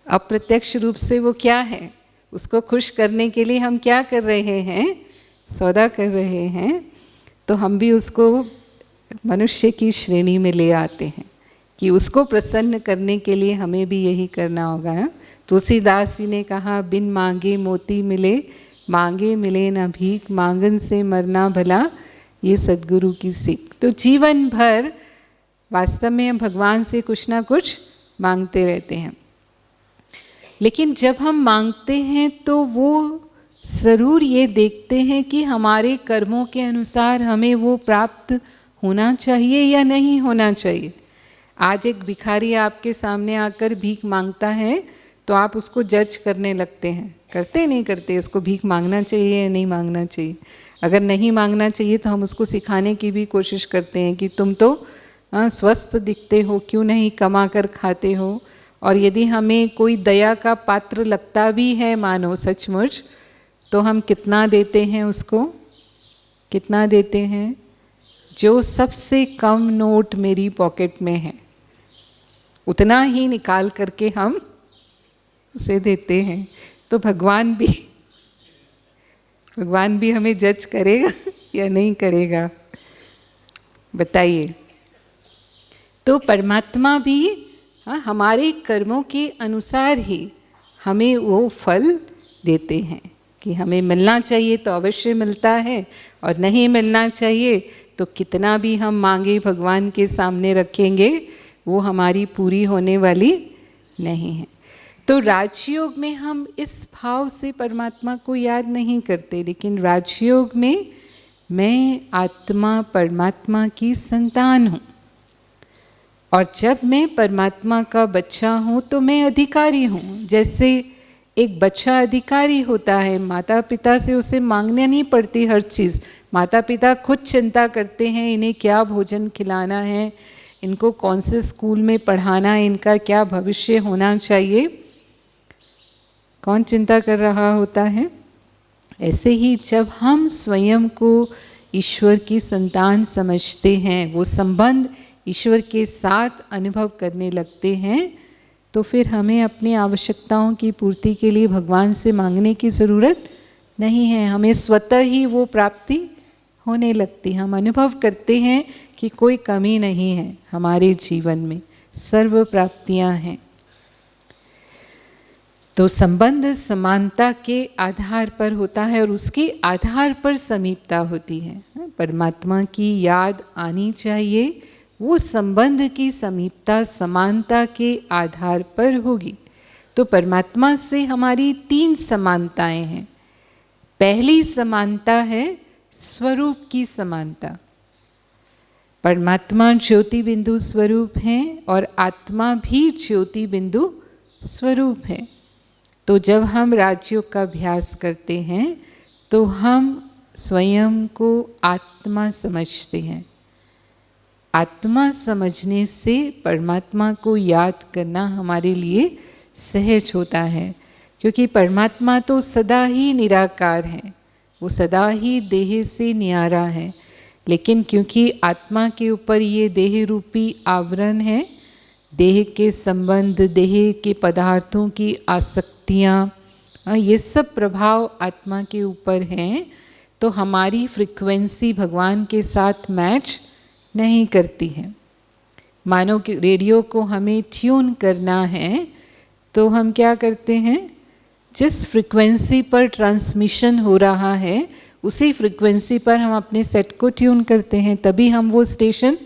अप्रत्यक्ष रूप से वो क्या है, उसको खुश करने के लिए हम क्या कर रहे हैं, सौदा कर रहे हैं। तो हम भी उसको मनुष्य की श्रेणी में ले आते हैं कि उसको प्रसन्न करने के लिए हमें भी यही करना होगा। तुलसीदास जी ने कहा, बिन मांगे मोती मिले, मांगे मिले ना भीख, मांगन से मरना भला, ये सद्गुरु की सीख। तो जीवन भर वास्तव में हम भगवान से कुछ ना कुछ मांगते रहते हैं, लेकिन जब हम मांगते हैं तो वो ज़रूर ये देखते हैं कि हमारे कर्मों के अनुसार हमें वो प्राप्त होना चाहिए या नहीं होना चाहिए। आज एक भिखारी आपके सामने आकर भीख मांगता है तो आप उसको जज करने लगते हैं, करते नहीं करते, उसको भीख मांगना चाहिए या नहीं मांगना चाहिए। अगर नहीं मांगना चाहिए तो हम उसको सिखाने की भी कोशिश करते हैं कि तुम तो स्वस्थ दिखते हो, क्यों नहीं कमा कर खाते हो। और यदि हमें कोई दया का पात्र लगता भी है मानो सचमुच, तो हम कितना देते हैं उसको, कितना देते हैं? जो सबसे कम नोट मेरी पॉकेट में है उतना ही निकाल करके हम उसे देते हैं। तो भगवान भी हमें जज करेगा या नहीं करेगा, बताइए। तो परमात्मा भी हमारे कर्मों के अनुसार ही हमें वो फल देते हैं कि हमें मिलना चाहिए तो अवश्य मिलता है, और नहीं मिलना चाहिए तो कितना भी हम मांगे भगवान के सामने रखेंगे वो हमारी पूरी होने वाली नहीं है। तो राजयोग में हम इस भाव से परमात्मा को याद नहीं करते, लेकिन राजयोग में मैं आत्मा परमात्मा की संतान हूँ, और जब मैं परमात्मा का बच्चा हूँ तो मैं अधिकारी हूँ। जैसे एक बच्चा अधिकारी होता है, माता पिता से उसे मांगने नहीं पड़ती हर चीज़, माता पिता खुद चिंता करते हैं इन्हें क्या भोजन खिलाना है, इनको कौन से स्कूल में पढ़ाना है, इनका क्या भविष्य होना चाहिए, कौन चिंता कर रहा होता है। ऐसे ही जब हम स्वयं को ईश्वर की संतान समझते हैं, वो संबंध ईश्वर के साथ अनुभव करने लगते हैं, तो फिर हमें अपनी आवश्यकताओं की पूर्ति के लिए भगवान से मांगने की ज़रूरत नहीं है। हमें स्वतः ही वो प्राप्ति होने लगती। हम अनुभव करते हैं कि कोई कमी नहीं है हमारे जीवन में, सर्व प्राप्तियां हैं। तो संबंध समानता के आधार पर होता है और उसके आधार पर समीपता होती है। परमात्मा की याद आनी चाहिए, वो संबंध की समीपता समानता के आधार पर होगी। तो परमात्मा से हमारी 3 समानताएं हैं। पहली समानता है स्वरूप की समानता। परमात्मा ज्योति बिंदु स्वरूप हैं और आत्मा भी ज्योति बिंदु स्वरूप है। तो जब हम राजयोग का अभ्यास करते हैं तो हम स्वयं को आत्मा समझते हैं। आत्मा समझने से परमात्मा को याद करना हमारे लिए सहज होता है, क्योंकि परमात्मा तो सदा ही निराकार है, वो सदा ही देह से न्यारा है। लेकिन क्योंकि आत्मा के ऊपर ये देह रूपी आवरण है, देह के संबंध, देह के पदार्थों की आसक्तियाँ, ये सब प्रभाव आत्मा के ऊपर हैं, तो हमारी फ्रीक्वेंसी भगवान के साथ मैच नहीं करती है। मानो कि रेडियो को हमें ट्यून करना है तो हम क्या करते हैं, जिस फ्रीक्वेंसी पर ट्रांसमिशन हो रहा है उसी फ्रीक्वेंसी पर हम अपने सेट को ट्यून करते हैं, तभी हम वो स्टेशन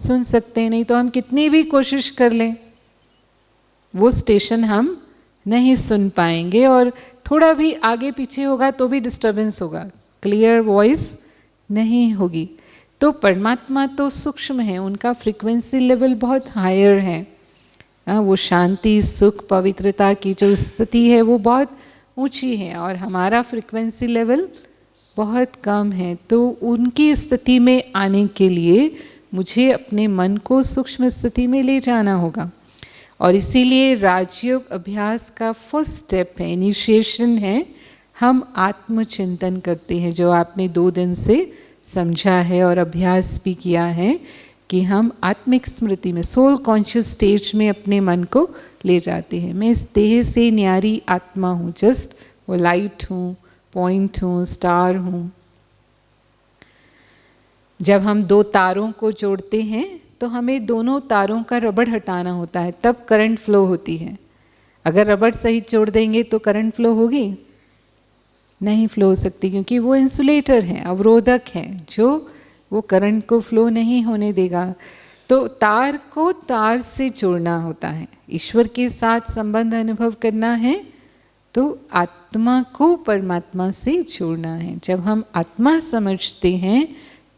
सुन सकते हैं। नहीं तो हम कितनी भी कोशिश कर लें वो स्टेशन हम नहीं सुन पाएंगे, और थोड़ा भी आगे पीछे होगा तो भी डिस्टर्बेंस होगा, क्लियर वॉइस नहीं होगी। तो परमात्मा तो सूक्ष्म है, उनका फ्रीक्वेंसी लेवल बहुत हायर है। वो शांति, सुख, पवित्रता की जो स्थिति है वो बहुत ऊंची है, और हमारा फ्रीक्वेंसी लेवल बहुत कम है। तो उनकी स्थिति में आने के लिए मुझे अपने मन को सूक्ष्म स्थिति में ले जाना होगा, और इसीलिए राजयोग अभ्यास का फर्स्ट स्टेप है, इनिशिएशन है, हम आत्मचिंतन करते हैं, जो आपने 2 दिन से समझा है और अभ्यास भी किया है कि हम आत्मिक स्मृति में, सोल कॉन्शियस स्टेज में अपने मन को ले जाते हैं। मैं इस देह से न्यारी आत्मा हूँ, जस्ट वो लाइट हूँ, पॉइंट हूँ, स्टार हूँ। जब हम 2 तारों को जोड़ते हैं तो हमें दोनों तारों का रबड़ हटाना होता है, तब करंट फ्लो होती है। अगर रबड़ सही जोड़ देंगे तो करंट फ्लो होगी? नहीं फ्लो हो सकती, क्योंकि वो इंसुलेटर है, अवरोधक है, जो वो करंट को फ्लो नहीं होने देगा। तो तार को तार से जोड़ना होता है, ईश्वर के साथ संबंध अनुभव करना है तो आत्मा को परमात्मा से जोड़ना है। जब हम आत्मा समझते हैं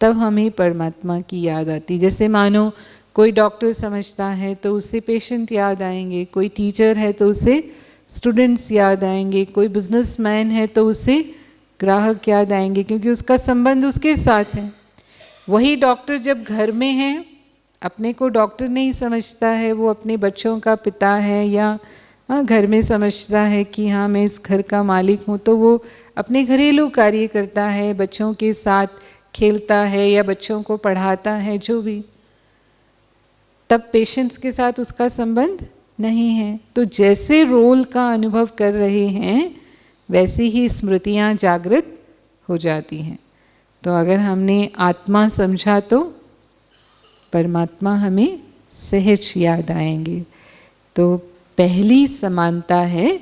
तब हमें परमात्मा की याद आती। जैसे मानो कोई डॉक्टर समझता है तो उससे पेशेंट याद आएंगे, कोई टीचर है तो उसे स्टूडेंट्स याद आएंगे, कोई बिजनेसमैन है तो उसे ग्राहक याद आएंगे, क्योंकि उसका संबंध उसके साथ है। वही डॉक्टर जब घर में है, अपने को डॉक्टर नहीं समझता है, वो अपने बच्चों का पिता है या घर में समझता है कि हाँ मैं इस घर का मालिक हूँ, तो वो अपने घरेलू कार्य करता है, बच्चों के साथ खेलता है या बच्चों को पढ़ाता है, जो भी। तब पेशेंट्स के साथ उसका संबंध नहीं है। तो जैसे रोल का अनुभव कर रहे हैं वैसी ही स्मृतियाँ जागृत हो जाती हैं। तो अगर हमने आत्मा समझा तो परमात्मा हमें सहज याद आएंगे। तो पहली समानता है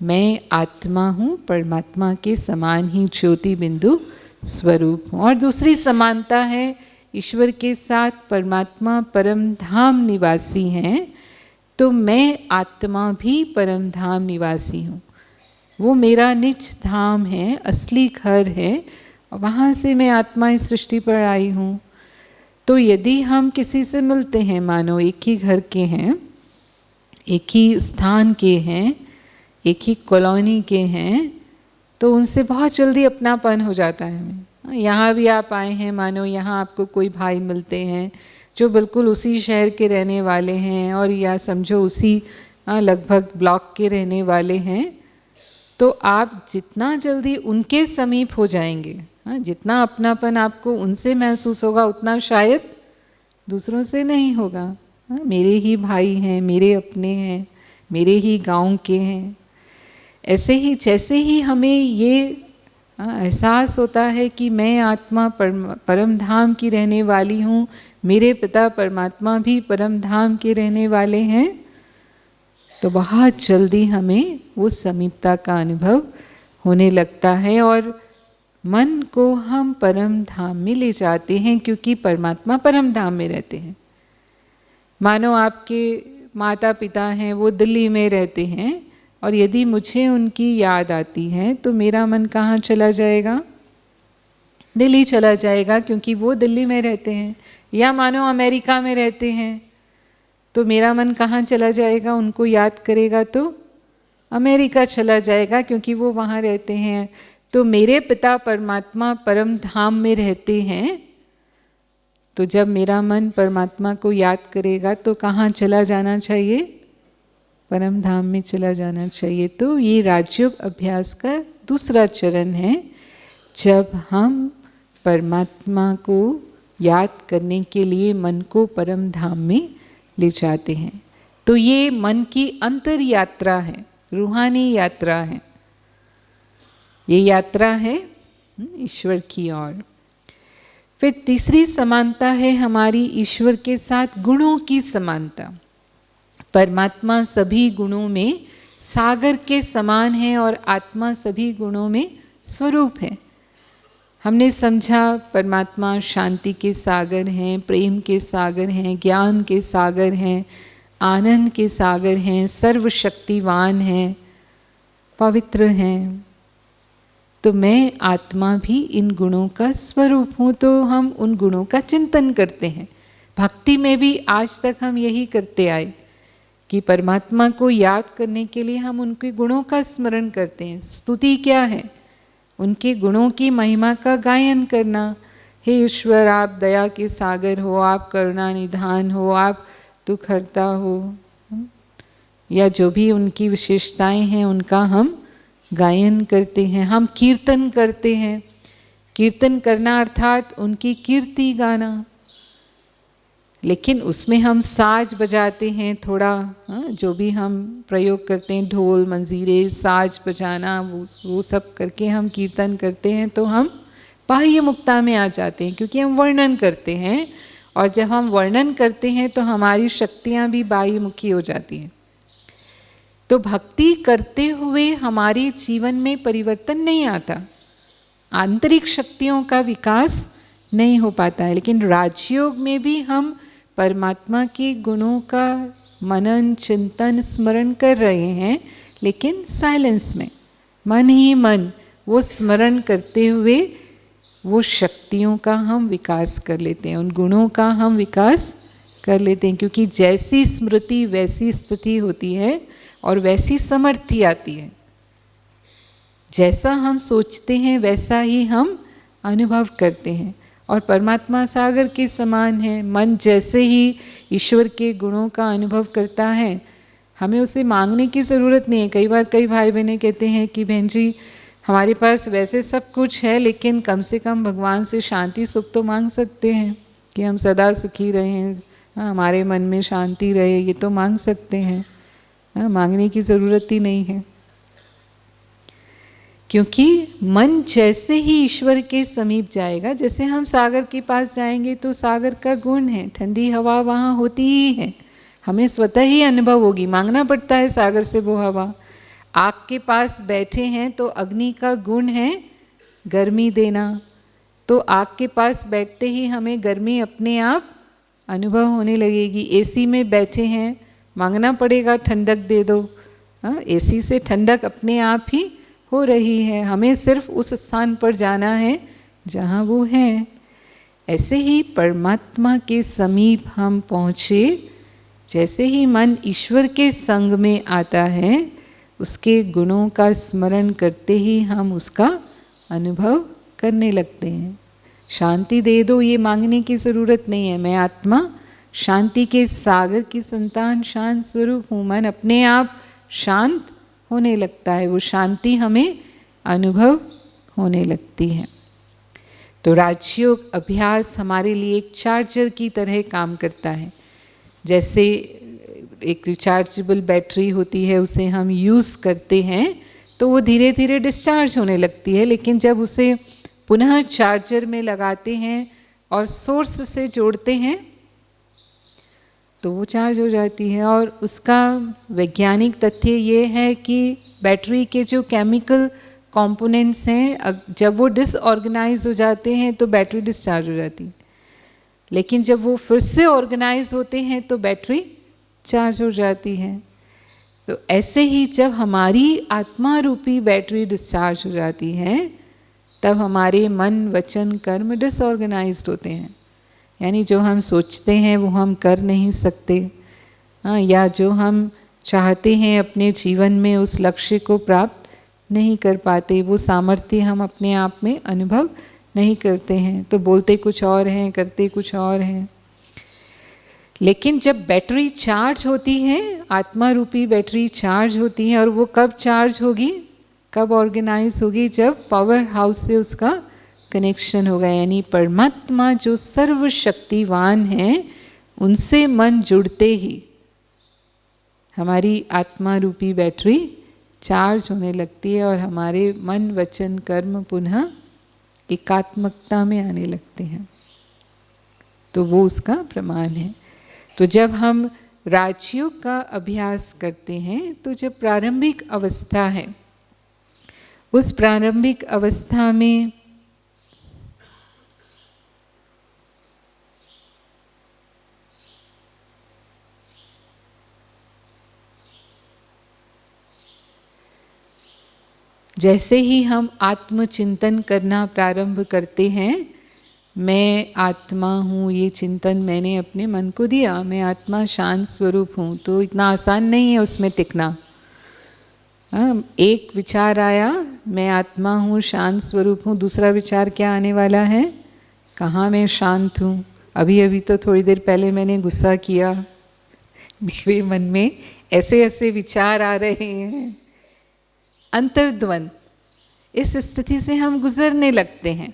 मैं आत्मा हूँ, परमात्मा के समान ही ज्योति बिंदु स्वरूप हूँ। और दूसरी समानता है ईश्वर के साथ परमात्मा परम धाम निवासी हैं, तो मैं आत्मा भी परम धाम निवासी हूँ। वो मेरा निज धाम है, असली घर है, वहाँ से मैं आत्मा इस सृष्टि पर आई हूँ। तो यदि हम किसी से मिलते हैं, मानो एक ही घर के हैं, एक ही स्थान के हैं, एक ही कॉलोनी के हैं, तो उनसे बहुत जल्दी अपनापन हो जाता है हमें। यहाँ भी आप आए हैं, मानो यहाँ आपको कोई भाई मिलते हैं जो बिल्कुल उसी शहर के रहने वाले हैं, और या समझो उसी लगभग ब्लॉक के रहने वाले हैं, तो आप जितना जल्दी उनके समीप हो जाएंगे, जितना अपनापन आपको उनसे महसूस होगा उतना शायद दूसरों से नहीं होगा। मेरे ही भाई हैं, मेरे अपने हैं, मेरे ही गांव के हैं। ऐसे ही जैसे ही हमें ये एहसास होता है कि मैं आत्मा परम धाम की रहने वाली हूँ, मेरे पिता परमात्मा भी परम धाम के रहने वाले हैं, तो बहुत जल्दी हमें वो समीपता का अनुभव होने लगता है और मन को हम परम धाम में ले जाते हैं, क्योंकि परमात्मा परम धाम में रहते हैं। मानो आपके माता पिता हैं, वो दिल्ली में रहते हैं, और यदि मुझे उनकी याद आती है तो मेरा मन कहाँ चला जाएगा? दिल्ली चला जाएगा, क्योंकि वो दिल्ली में रहते हैं। या मानो अमेरिका में रहते हैं, तो मेरा मन कहाँ चला जाएगा? उनको याद करेगा तो अमेरिका चला जाएगा, क्योंकि वो वहाँ रहते हैं। तो मेरे पिता परमात्मा परम धाम में रहते हैं, तो जब मेरा मन परमात्मा को याद करेगा तो कहाँ चला जाना चाहिए? परम धाम में चला जाना चाहिए। तो ये राजयोग अभ्यास का दूसरा चरण है, जब हम परमात्मा को याद करने के लिए मन को परम धाम में ले जाते हैं। तो ये मन की अंतर यात्रा है, रूहानी यात्रा है। ये यात्रा है ईश्वर की ओर। फिर तीसरी समानता है हमारी ईश्वर के साथ गुणों की समानता। परमात्मा सभी गुणों में सागर के समान है और आत्मा सभी गुणों में स्वरूप है। हमने समझा परमात्मा शांति के सागर हैं, प्रेम के सागर हैं, ज्ञान के सागर हैं, आनंद के सागर हैं, सर्वशक्तिवान हैं, पवित्र हैं। तो मैं आत्मा भी इन गुणों का स्वरूप हूँ, तो हम उन गुणों का चिंतन करते हैं। भक्ति में भी आज तक हम यही करते आए कि परमात्मा को याद करने के लिए हम उनके गुणों का स्मरण करते हैं। स्तुति क्या है? उनके गुणों की महिमा का गायन करना। हे ईश्वर, आप दया के सागर हो, आप करुणा निधान हो, आप दुखहर्ता हो, या जो भी उनकी विशेषताएं हैं उनका हम गायन करते हैं, हम कीर्तन करते हैं। कीर्तन करना अर्थात उनकी कीर्ति गाना। लेकिन उसमें हम साज बजाते हैं थोड़ा, जो भी हम प्रयोग करते हैं, ढोल मंजीरे साज बजाना, वो सब करके हम कीर्तन करते हैं, तो हम बाह्य मुक्ता में आ जाते हैं, क्योंकि हम वर्णन करते हैं। और जब हम वर्णन करते हैं तो हमारी शक्तियाँ भी बाह्य मुखी हो जाती हैं। तो भक्ति करते हुए हमारे जीवन में परिवर्तन नहीं आता, आंतरिक शक्तियों का विकास नहीं हो पाता है। लेकिन राजयोग में भी हम परमात्मा के गुणों का मनन चिंतन स्मरण कर रहे हैं, लेकिन साइलेंस में, मन ही मन वो स्मरण करते हुए वो शक्तियों का हम विकास कर लेते हैं, उन गुणों का हम विकास कर लेते हैं। क्योंकि जैसी स्मृति वैसी स्थिति होती है और वैसी समर्थि आती है। जैसा हम सोचते हैं वैसा ही हम अनुभव करते हैं। और परमात्मा सागर के समान है। मन जैसे ही ईश्वर के गुणों का अनुभव करता है, हमें उसे मांगने की ज़रूरत नहीं है। कई बार कई भाई बहनें कहते हैं कि बहन जी हमारे पास वैसे सब कुछ है, लेकिन कम से कम भगवान से शांति सुख तो मांग सकते हैं कि हम सदा सुखी रहें, हमारे मन में शांति रहे, ये तो मांग सकते हैं। मांगने की ज़रूरत ही नहीं है। क्योंकि मन जैसे ही ईश्वर के समीप जाएगा, जैसे हम सागर के पास जाएंगे तो सागर का गुण है, ठंडी हवा वहाँ होती ही है, हमें स्वतः ही अनुभव होगी। मांगना पड़ता है सागर से वो हवा। आग के पास बैठे हैं तो अग्नि का गुण है गर्मी देना, तो आग के पास बैठते ही हमें गर्मी अपने आप अनुभव होने लगेगी। एसी में बैठे हैं, मांगना पड़ेगा ठंडक दे दो, एसी से ठंडक अपने आप ही हो रही है, हमें सिर्फ उस स्थान पर जाना है जहाँ वो है। ऐसे ही परमात्मा के समीप हम पहुँचे, जैसे ही मन ईश्वर के संग में आता है, उसके गुणों का स्मरण करते ही हम उसका अनुभव करने लगते हैं। शांति दे दो ये मांगने की ज़रूरत नहीं है। मैं आत्मा शांति के सागर की संतान, शांत स्वरूप हूँ। मन अपने आप शांत होने लगता है, वो शांति हमें अनुभव होने लगती है। तो राजयोग अभ्यास हमारे लिए एक चार्जर की तरह काम करता है। जैसे एक रिचार्जेबल बैटरी होती है, उसे हम यूज़ करते हैं तो वो धीरे धीरे डिस्चार्ज होने लगती है, लेकिन जब उसे पुनः चार्जर में लगाते हैं और सोर्स से जोड़ते हैं तो वो चार्ज हो जाती है। और उसका वैज्ञानिक तथ्य ये है कि बैटरी के जो केमिकल कंपोनेंट्स हैं, जब वो डिसऑर्गेनाइज हो जाते हैं तो बैटरी डिस्चार्ज हो जाती है, लेकिन जब वो फिर से ऑर्गेनाइज होते हैं तो बैटरी चार्ज हो जाती है। तो ऐसे ही जब हमारी आत्मा रूपी बैटरी डिस्चार्ज हो जाती है, तब हमारे मन वचन कर्म डिसऑर्गेनाइज्ड होते हैं। यानी जो हम सोचते हैं वो हम कर नहीं सकते, या जो हम चाहते हैं अपने जीवन में उस लक्ष्य को प्राप्त नहीं कर पाते, वो सामर्थ्य हम अपने आप में अनुभव नहीं करते हैं। तो बोलते कुछ और हैं, करते कुछ और हैं। लेकिन जब बैटरी चार्ज होती है, आत्मा रूपी बैटरी चार्ज होती है, और वो कब चार्ज होगी, कब ऑर्गेनाइज होगी, जब पावर हाउस से उसका कनेक्शन होगा। यानी परमात्मा जो सर्वशक्तिवान है, उनसे मन जुड़ते ही हमारी आत्मा रूपी बैटरी चार्ज होने लगती है और हमारे मन वचन कर्म पुनः एकात्मकता में आने लगते हैं। तो वो उसका प्रमाण है। तो जब हम राजयोग का अभ्यास करते हैं, तो जब प्रारंभिक अवस्था है, उस प्रारंभिक अवस्था में जैसे ही हम आत्मचिंतन करना प्रारंभ करते हैं, मैं आत्मा हूँ, ये चिंतन मैंने अपने मन को दिया, मैं आत्मा शांत स्वरूप हूँ, तो इतना आसान नहीं है उसमें टिकना। एक विचार आया, मैं आत्मा हूँ, शांत स्वरूप हूँ, दूसरा विचार क्या आने वाला है, कहाँ मैं शांत हूँ। अभी अभी तो थोड़ी देर पहले मैंने गुस्सा किया, मेरे मन में ऐसे ऐसे विचार आ रहे हैं। अंतर्द्वंद, इस स्थिति से हम गुजरने लगते हैं।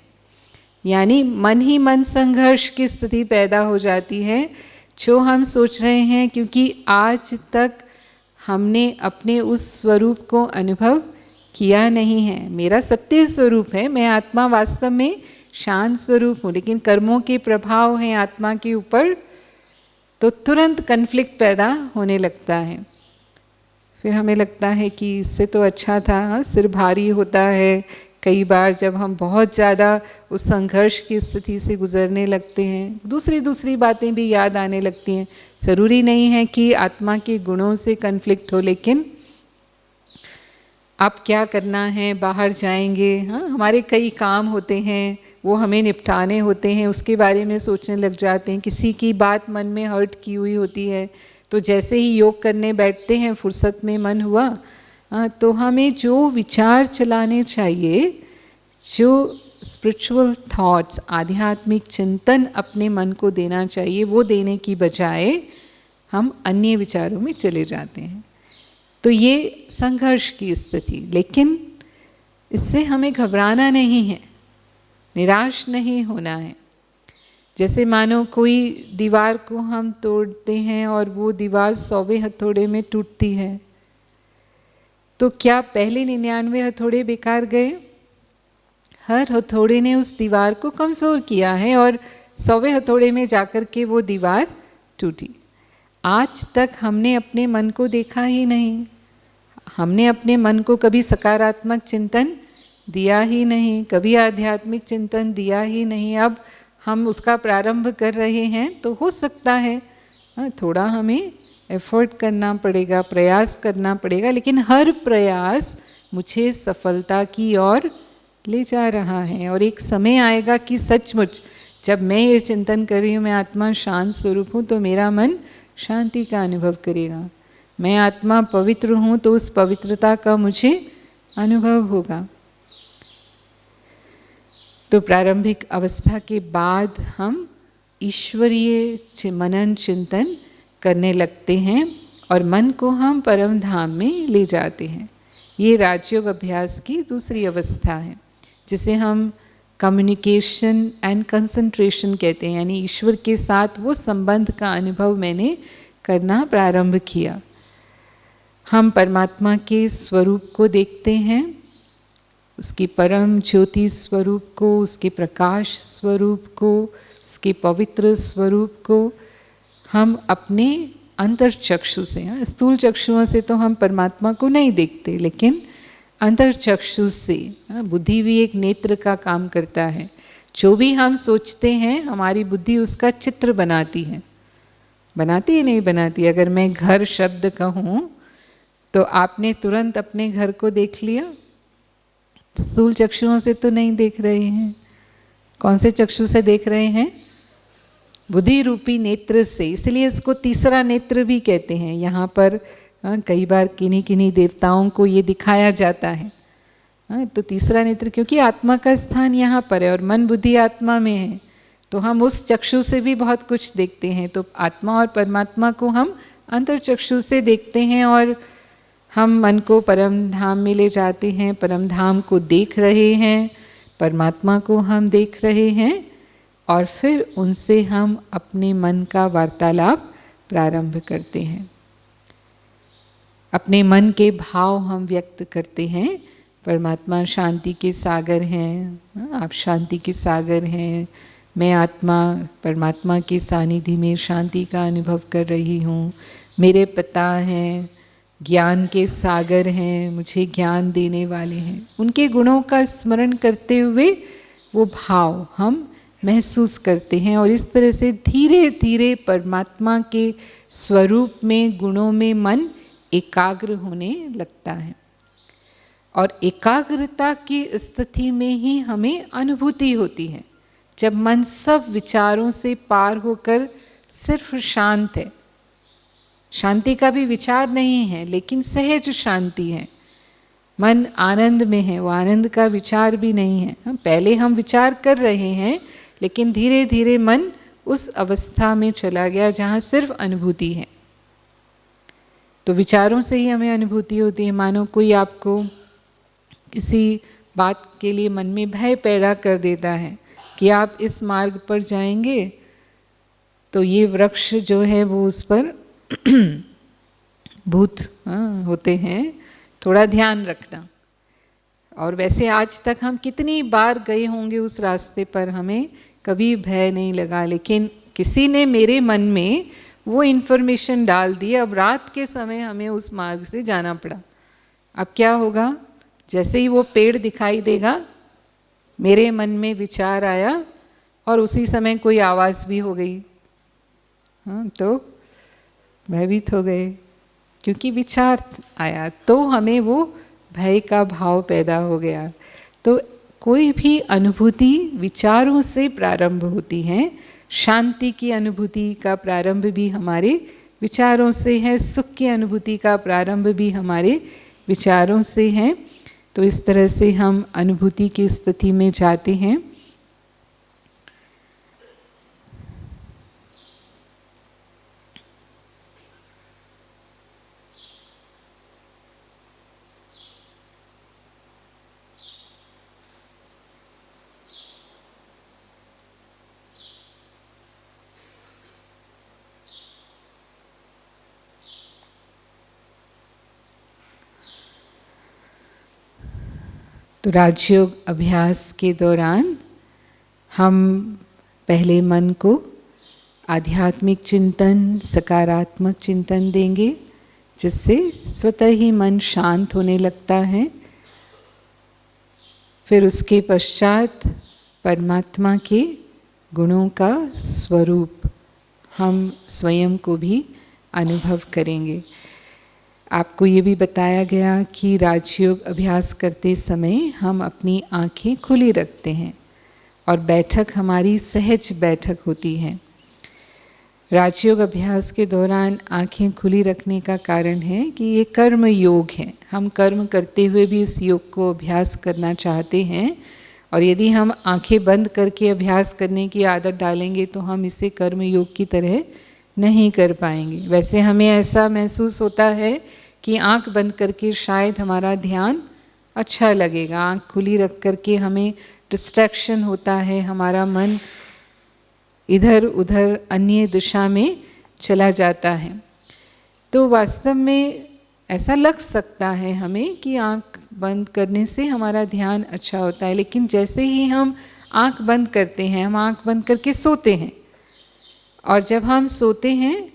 यानी मन ही मन संघर्ष की स्थिति पैदा हो जाती है, जो हम सोच रहे हैं, क्योंकि आज तक हमने अपने उस स्वरूप को अनुभव किया नहीं है। मेरा सत्य स्वरूप है, मैं आत्मा वास्तव में शांत स्वरूप हूँ, लेकिन कर्मों के प्रभाव हैं आत्मा के ऊपर, तो तुरंत कन्फ्लिक्ट पैदा होने लगता है। फिर हमें लगता है कि इससे तो अच्छा था, सिर भारी होता है, कई बार जब हम बहुत ज़्यादा उस संघर्ष की स्थिति से गुजरने लगते हैं, दूसरी बातें भी याद आने लगती हैं। ज़रूरी नहीं है कि आत्मा के गुणों से कन्फ्लिक्ट हो, लेकिन अब क्या करना है, बाहर जाएंगे, हाँ, हमारे कई काम होते हैं, वो हमें निपटाने होते हैं, उसके बारे में सोचने लग जाते हैं। किसी की बात मन में हर्ट की हुई होती है, तो जैसे ही योग करने बैठते हैं, फुर्सत में मन हुआ, तो हमें जो विचार चलाने चाहिए, जो स्पिरिचुअल थॉट्स, आध्यात्मिक चिंतन अपने मन को देना चाहिए, वो देने की बजाय हम अन्य विचारों में चले जाते हैं। तो ये संघर्ष की स्थिति, लेकिन इससे हमें घबराना नहीं है, निराश नहीं होना है। जैसे मानो कोई दीवार को हम तोड़ते हैं और वो दीवार 100वें हथौड़े में टूटती है, तो क्या पहले 99 हथौड़े बेकार गए? हर हथौड़े ने उस दीवार को कमज़ोर किया है और 100वें हथौड़े में जाकर के वो दीवार टूटी। आज तक हमने अपने मन को देखा ही नहीं, हमने अपने मन को कभी सकारात्मक चिंतन दिया ही नहीं, कभी आध्यात्मिक चिंतन दिया ही नहीं। अब हम उसका प्रारंभ कर रहे हैं, तो हो सकता है थोड़ा हमें एफर्ट करना पड़ेगा, प्रयास करना पड़ेगा, लेकिन हर प्रयास मुझे सफलता की ओर ले जा रहा है। और एक समय आएगा कि सचमुच जब मैं ये चिंतन कर रही हूँ, मैं आत्मा शांत स्वरूप हूँ, तो मेरा मन शांति का अनुभव करेगा। मैं आत्मा पवित्र हूँ, तो उस पवित्रता का मुझे अनुभव होगा। तो प्रारंभिक अवस्था के बाद हम ईश्वरीय मनन चिंतन करने लगते हैं और मन को हम परम धाम में ले जाते हैं। ये राजयोग अभ्यास की दूसरी अवस्था है, जिसे हम कम्युनिकेशन एंड कंसंट्रेशन कहते हैं, यानी ईश्वर के साथ वो संबंध का अनुभव मैंने करना प्रारंभ किया। हम परमात्मा के स्वरूप को देखते हैं, उसकी परम ज्योति स्वरूप को, उसके प्रकाश स्वरूप को, उसके पवित्र स्वरूप को हम अपने अंतर चक्षु से, स्थूल चक्षुओं से तो हम परमात्मा को नहीं देखते, लेकिन अंतर चक्षु से, बुद्धि भी एक नेत्र का काम करता है। जो भी हम सोचते हैं, हमारी बुद्धि उसका चित्र बनाती है, बनाती है नहीं बनाती। अगर मैं घर शब्द कहूँ तो आपने तुरंत अपने घर को देख लिया, स्थूल चक्षुओं से तो नहीं देख रहे हैं। कौन से चक्षु से देख रहे हैं? बुद्धि रूपी नेत्र से। इसलिए इसको तीसरा नेत्र भी कहते हैं। यहाँ पर कई बार किन्हीं किन्हीं देवताओं को ये दिखाया जाता है। तो तीसरा नेत्र, क्योंकि आत्मा का स्थान यहाँ पर है और मन बुद्धि आत्मा में है, तो हम उस चक्षु से भी बहुत कुछ देखते हैं। तो आत्मा और परमात्मा को हम अंतर चक्षु से देखते हैं और हम मन को परम धाम में ले जाते हैं, परम धाम को देख रहे हैं, परमात्मा को हम देख रहे हैं और फिर उनसे हम अपने मन का वार्तालाप प्रारंभ करते हैं। अपने मन के भाव हम व्यक्त करते हैं। परमात्मा शांति के सागर हैं, आप शांति के सागर हैं, मैं आत्मा परमात्मा के सानिध्य में शांति का अनुभव कर रही हूँ, मेरे पिता हैं, ज्ञान के सागर हैं, मुझे ज्ञान देने वाले हैं। उनके गुणों का स्मरण करते हुए वो भाव हम महसूस करते हैं और इस तरह से धीरे धीरे परमात्मा के स्वरूप में, गुणों में मन एकाग्र होने लगता है। और एकाग्रता की स्थिति में ही हमें अनुभूति होती है, जब मन सब विचारों से पार होकर सिर्फ शांत है। शांति का भी विचार नहीं है, लेकिन सहज शांति है। मन आनंद में है, वो आनंद का विचार भी नहीं है। पहले हम विचार कर रहे हैं, लेकिन धीरे धीरे मन उस अवस्था में चला गया जहाँ सिर्फ अनुभूति है। तो विचारों से ही हमें अनुभूति होती है। मानो कोई आपको किसी बात के लिए मन में भय पैदा कर देता है कि आप इस मार्ग पर जाएंगे तो ये वृक्ष जो है वो उस पर भूत होते हैं, थोड़ा ध्यान रखना। और वैसे आज तक हम कितनी बार गए होंगे उस रास्ते पर, हमें कभी भय नहीं लगा, लेकिन किसी ने मेरे मन में वो इन्फॉर्मेशन डाल दी, अब रात के समय हमें उस मार्ग से जाना पड़ा। अब क्या होगा? जैसे ही वो पेड़ दिखाई देगा, मेरे मन में विचार आया और उसी समय कोई आवाज़ भी हो गई, हाँ, तो भयभीत हो गए क्योंकि विचार आया, तो हमें वो भय का भाव पैदा हो गया। तो कोई भी अनुभूति विचारों से प्रारंभ होती है। शांति की अनुभूति का प्रारंभ भी हमारे विचारों से है, सुख की अनुभूति का प्रारंभ भी हमारे विचारों से है। तो इस तरह से हम अनुभूति की स्थिति में जाते हैं। तो राजयोग अभ्यास के दौरान हम पहले मन को आध्यात्मिक चिंतन, सकारात्मक चिंतन देंगे, जिससे स्वतः ही मन शांत होने लगता है। फिर उसके पश्चात परमात्मा के गुणों का स्वरूप हम स्वयं को भी अनुभव करेंगे। आपको ये भी बताया गया कि राजयोग अभ्यास करते समय हम अपनी आँखें खुली रखते हैं और बैठक हमारी सहज बैठक होती है। राजयोग अभ्यास के दौरान आँखें खुली रखने का कारण है कि ये कर्म योग है। हम कर्म करते हुए भी इस योग को अभ्यास करना चाहते हैं, और यदि हम आँखें बंद करके अभ्यास करने की आदत डालेंगे तो हम इसे कर्म योग की तरह नहीं कर पाएंगे। वैसे हमें ऐसा महसूस होता है कि आँख बंद करके शायद हमारा ध्यान अच्छा लगेगा। आँख खुली रख करके हमें डिस्ट्रैक्शन होता है, हमारा मन इधर उधर अन्य दिशा में चला जाता है। तो वास्तव में ऐसा लग सकता है हमें कि आँख बंद करने से हमारा ध्यान अच्छा होता है, लेकिन जैसे ही हम आँख बंद करते हैं, हम आँख बंद करके सोते हैं, और जब हम सोते हैं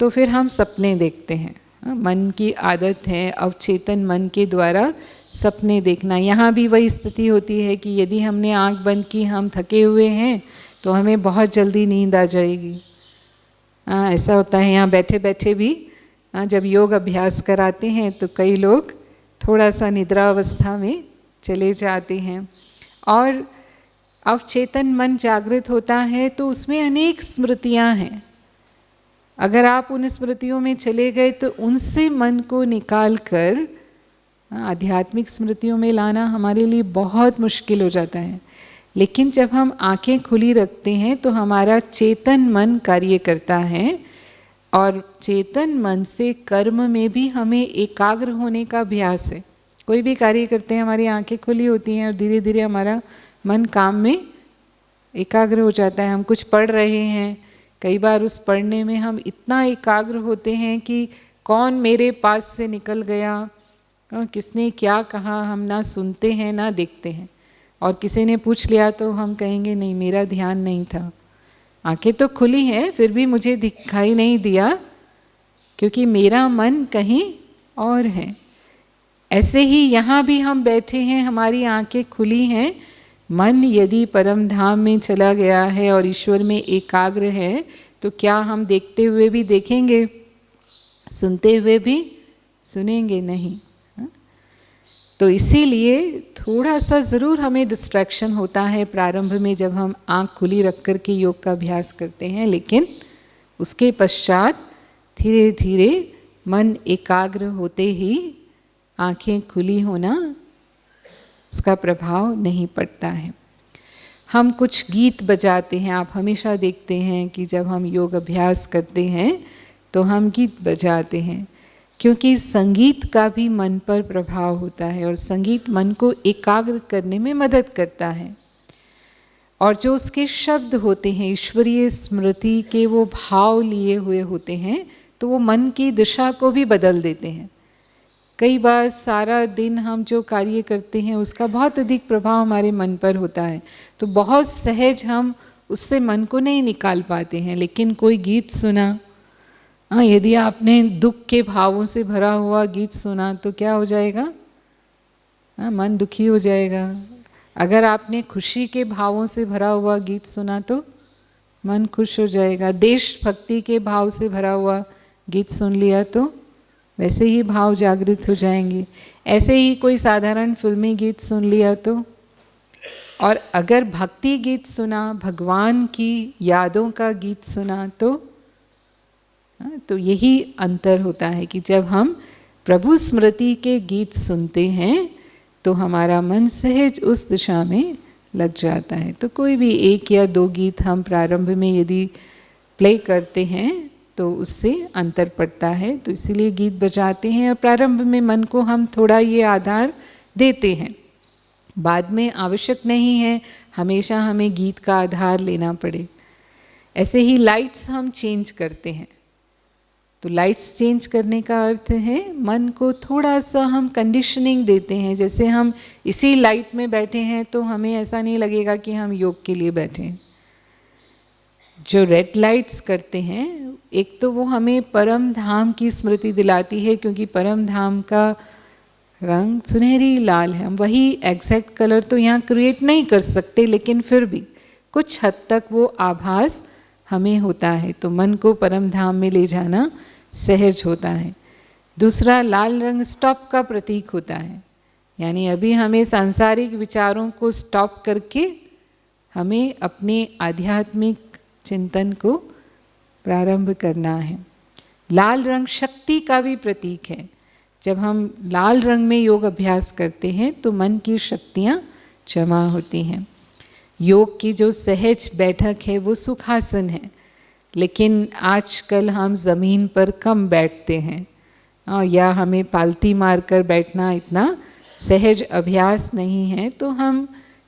तो फिर हम सपने देखते हैं। मन की आदत है अवचेतन मन के द्वारा सपने देखना। यहाँ भी वही स्थिति होती है कि यदि हमने आँख बंद की, हम थके हुए हैं, तो हमें बहुत जल्दी नींद आ जाएगी। ऐसा होता है यहाँ बैठे बैठे भी। जब योग अभ्यास कराते हैं तो कई लोग थोड़ा सा निद्रावस्था में चले जाते हैं, और अवचेतन मन जागृत होता है तो उसमें अनेक स्मृतियाँ हैं। अगर आप उन स्मृतियों में चले गए तो उनसे मन को निकाल कर आध्यात्मिक स्मृतियों में लाना हमारे लिए बहुत मुश्किल हो जाता है। लेकिन जब हम आंखें खुली रखते हैं तो हमारा चेतन मन कार्य करता है, और चेतन मन से कर्म में भी हमें एकाग्र होने का अभ्यास है। कोई भी कार्य करते हैं, हमारी आंखें खुली होती हैं और धीरे धीरे हमारा मन काम में एकाग्र हो जाता है। हम कुछ पढ़ रहे हैं, कई बार उस पढ़ने में हम इतना एकाग्र होते हैं कि कौन मेरे पास से निकल गया, किसने क्या कहा, हम ना सुनते हैं ना देखते हैं। और किसी ने पूछ लिया तो हम कहेंगे नहीं, मेरा ध्यान नहीं था, आंखें तो खुली हैं फिर भी मुझे दिखाई नहीं दिया क्योंकि मेरा मन कहीं और है। ऐसे ही यहाँ भी हम बैठे हैं, हमारी आंखें खुली हैं, मन यदि परम धाम में चला गया है और ईश्वर में एकाग्र है तो क्या हम देखते हुए भी देखेंगे, सुनते हुए भी सुनेंगे? नहीं। तो इसीलिए थोड़ा सा ज़रूर हमें डिस्ट्रैक्शन होता है प्रारंभ में जब हम आँख खुली रख कर के योग का अभ्यास करते हैं, लेकिन उसके पश्चात धीरे धीरे मन एकाग्र होते ही आँखें खुली होना उसका प्रभाव नहीं पड़ता है। हम कुछ गीत बजाते हैं, आप हमेशा देखते हैं कि जब हम योग अभ्यास करते हैं तो हम गीत बजाते हैं, क्योंकि संगीत का भी मन पर प्रभाव होता है और संगीत मन को एकाग्र करने में मदद करता है। और जो उसके शब्द होते हैं ईश्वरीय स्मृति के वो भाव लिए हुए होते हैं, तो वो मन की दिशा को भी बदल देते हैं। कई बार सारा दिन हम जो कार्य करते हैं उसका बहुत अधिक प्रभाव हमारे मन पर होता है, तो बहुत सहज हम उससे मन को नहीं निकाल पाते हैं। लेकिन कोई गीत सुना, यदि आपने दुख के भावों से भरा हुआ गीत सुना तो क्या हो जाएगा? मन दुखी हो जाएगा। अगर आपने खुशी के भावों से भरा हुआ गीत सुना तो मन खुश हो जाएगा। देशभक्ति के भाव से भरा हुआ गीत सुन लिया तो वैसे ही भाव जागृत हो जाएंगे। ऐसे ही कोई साधारण फिल्मी गीत सुन लिया तो, और अगर भक्ति गीत सुना, भगवान की यादों का गीत सुना तो यही अंतर होता है कि जब हम प्रभु स्मृति के गीत सुनते हैं तो हमारा मन सहज उस दिशा में लग जाता है। तो कोई भी 1 या 2 गीत हम प्रारंभ में यदि प्ले करते हैं तो उससे अंतर पड़ता है। तो इसीलिए गीत बजाते हैं और प्रारंभ में मन को हम थोड़ा ये आधार देते हैं। बाद में आवश्यक नहीं है हमेशा हमें गीत का आधार लेना पड़े। ऐसे ही लाइट्स हम चेंज करते हैं, तो लाइट्स चेंज करने का अर्थ है मन को थोड़ा सा हम कंडीशनिंग देते हैं। जैसे हम इसी लाइट में बैठे हैं तो हमें ऐसा नहीं लगेगा कि हम योग के लिए बैठे हैं। जो रेड लाइट्स करते हैं, एक तो वो हमें परम धाम की स्मृति दिलाती है, क्योंकि परम धाम का रंग सुनहरी लाल है। हम वही एग्जैक्ट कलर तो यहाँ क्रिएट नहीं कर सकते, लेकिन फिर भी कुछ हद तक वो आभास हमें होता है, तो मन को परम धाम में ले जाना सहज होता है। दूसरा, लाल रंग स्टॉप का प्रतीक होता है, यानी अभी हमें सांसारिक विचारों को स्टॉप करके हमें अपने आध्यात्मिक चिंतन को प्रारंभ करना है। लाल रंग शक्ति का भी प्रतीक है। जब हम लाल रंग में योग अभ्यास करते हैं तो मन की शक्तियाँ जमा होती हैं। योग की जो सहज बैठक है वो सुखासन है, लेकिन आजकल हम ज़मीन पर कम बैठते हैं या हमें पालती मारकर बैठना इतना सहज अभ्यास नहीं है। तो हम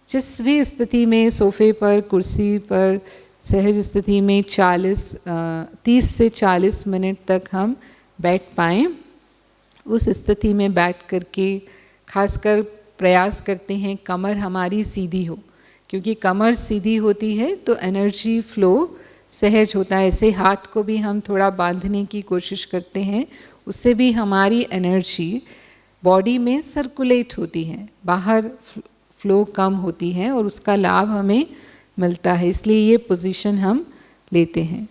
जिस भी स्थिति में, सोफे पर, कुर्सी पर, सहज स्थिति में 30 से 40 मिनट तक हम बैठ पाएँ, उस स्थिति में बैठ करके खासकर प्रयास करते हैं कमर हमारी सीधी हो, क्योंकि कमर सीधी होती है तो एनर्जी फ्लो सहज होता है। ऐसे हाथ को भी हम थोड़ा बांधने की कोशिश करते हैं, उससे भी हमारी एनर्जी बॉडी में सर्कुलेट होती है, बाहर फ्लो कम होती है और उसका लाभ हमें मिलता है। इसलिए ये पोजीशन हम लेते हैं।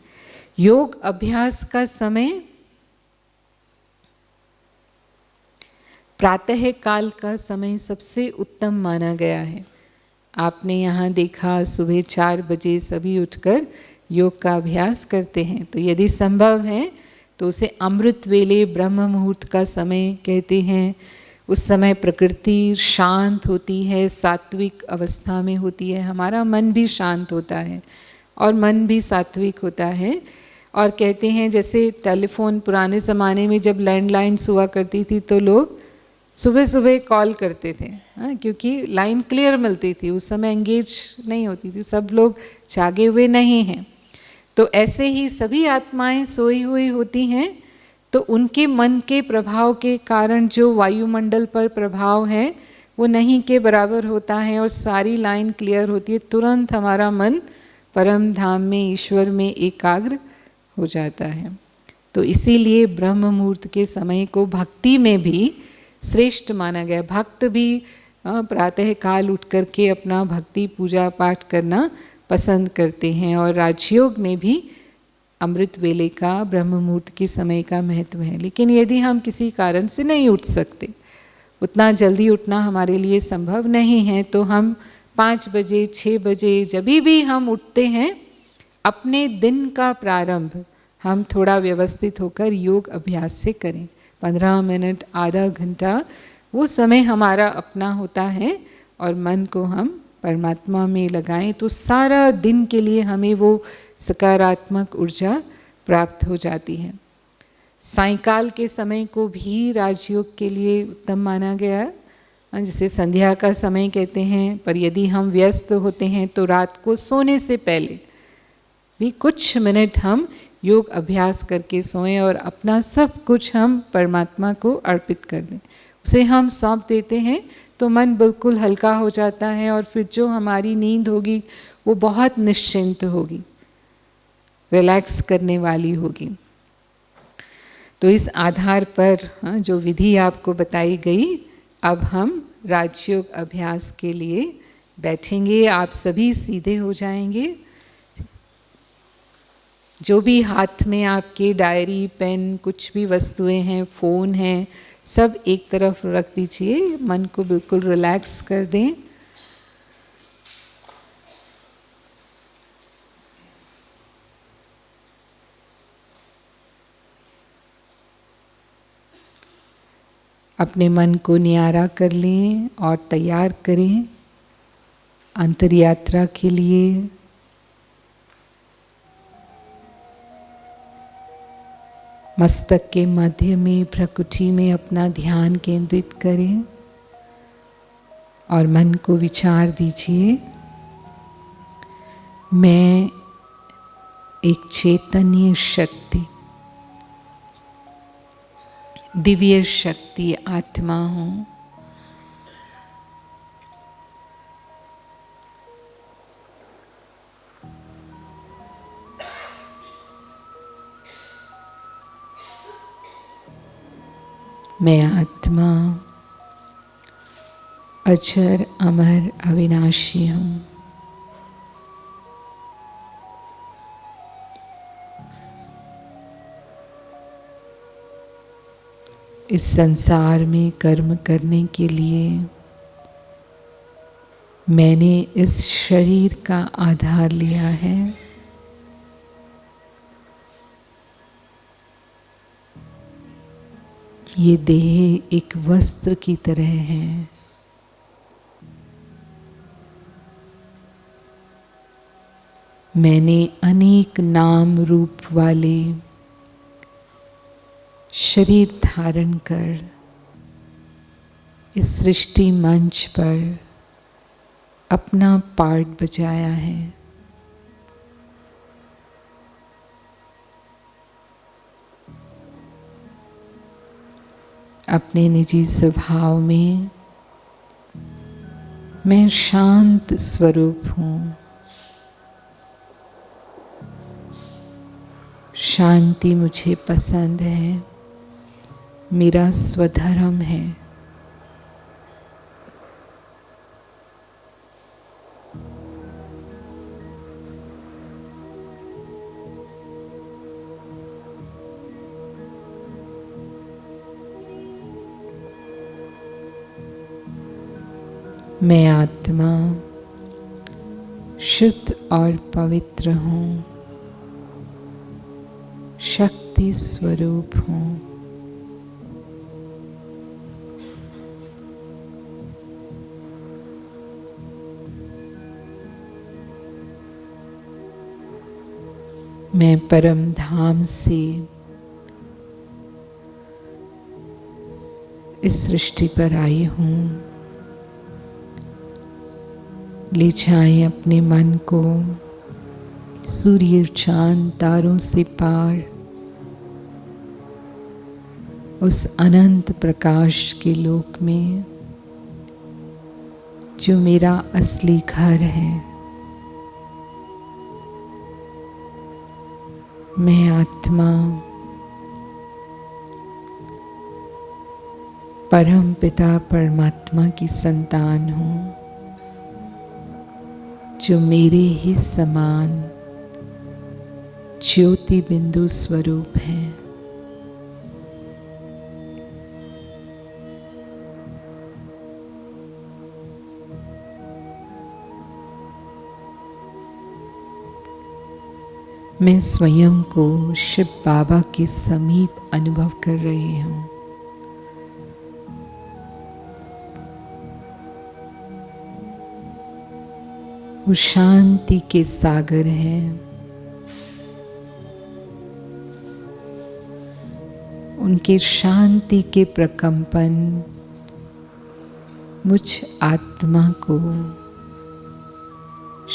योग अभ्यास का समय प्रातः काल का समय सबसे उत्तम माना गया है। आपने यहाँ देखा सुबह 4 बजे सभी उठकर योग का अभ्यास करते हैं, तो यदि संभव है तो उसे अमृत वेले ब्रह्म मुहूर्त का समय कहते हैं। उस समय प्रकृति शांत होती है, सात्विक अवस्था में होती है, हमारा मन भी शांत होता है और मन भी सात्विक होता है। और कहते हैं जैसे टेलीफोन पुराने ज़माने में जब लैंडलाइन्स हुआ करती थी तो लोग सुबह सुबह कॉल करते थे, क्योंकि लाइन क्लियर मिलती थी, उस समय एंगेज नहीं होती थी, सब लोग जागे हुए नहीं हैं। तो ऐसे ही सभी आत्माएं सोई हुई होती हैं, तो उनके मन के प्रभाव के कारण जो वायुमंडल पर प्रभाव है वो नहीं के बराबर होता है और सारी लाइन क्लियर होती है। तुरंत हमारा मन परम धाम में, ईश्वर में एकाग्र हो जाता है। तो इसीलिए ब्रह्म मुहूर्त के समय को भक्ति में भी श्रेष्ठ माना गया। भक्त भी प्रातः काल उठ करके अपना भक्ति पूजा पाठ करना पसंद करते हैं, और राजयोग में भी अमृत वेले का, ब्रह्म मुहूर्त के समय का महत्व है। लेकिन यदि हम किसी कारण से नहीं उठ सकते, उतना जल्दी उठना हमारे लिए संभव नहीं है, तो हम 5 बजे, 6 बजे जब भी हम उठते हैं, अपने दिन का प्रारंभ हम थोड़ा व्यवस्थित होकर योग अभ्यास से करें। 15 मिनट, आधा घंटा, वो समय हमारा अपना होता है और मन को हम परमात्मा में लगाएं तो सारा दिन के लिए हमें वो सकारात्मक ऊर्जा प्राप्त हो जाती है। सायंकाल के समय को भी राजयोग के लिए उत्तम माना गया है, जिसे संध्या का समय कहते हैं। पर यदि हम व्यस्त होते हैं तो रात को सोने से पहले भी कुछ मिनट हम योग अभ्यास करके सोएं और अपना सब कुछ हम परमात्मा को अर्पित कर दें, उसे हम सौंप देते हैं, तो मन बिल्कुल हल्का हो जाता है और फिर जो हमारी नींद होगी वो बहुत निश्चिंत होगी, रिलैक्स करने वाली होगी। तो इस आधार पर जो विधि आपको बताई गई, अब हम राजयोग अभ्यास के लिए बैठेंगे। आप सभी सीधे हो जाएंगे। जो भी हाथ में आपके डायरी, पेन, कुछ भी वस्तुएं हैं, फ़ोन हैं, सब एक तरफ रख दीजिए। मन को बिल्कुल रिलैक्स कर दें। अपने मन को न्यारा कर लें और तैयार करें अंतर यात्रा के लिए। मस्तक के मध्य में भ्रकुटी में अपना ध्यान केंद्रित करें और मन को विचार दीजिए, मैं एक चैतन्य शक्ति, दिव्य शक्ति आत्मा हूँ। मैं आत्मा अजर अमर अविनाशी हूँ। इस संसार में कर्म करने के लिए मैंने इस शरीर का आधार लिया है। ये देह एक वस्त्र की तरह है। मैंने अनेक नाम रूप वाले शरीर धारण कर इस सृष्टि मंच पर अपना पार्ट बजाया है। अपने निजी स्वभाव में मैं शांत स्वरूप हूँ। शांति मुझे पसंद है, मेरा स्वधर्म है। मैं आत्मा शुद्ध और पवित्र हूँ, शक्ति स्वरूप हूँ। मैं परम धाम से इस सृष्टि पर आई हूँ। ले जाएं अपने मन को सूर्य, चांद, तारों से पार उस अनंत प्रकाश के लोक में जो मेरा असली घर है। मैं आत्मा परम पिता परमात्मा की संतान हूँ, जो मेरे ही समान ज्योति बिंदु स्वरूप है। मैं स्वयं को शिव बाबा के समीप अनुभव कर रही हूँ। वो शांति के सागर हैं। उनके शांति के प्रकंपन मुझ आत्मा को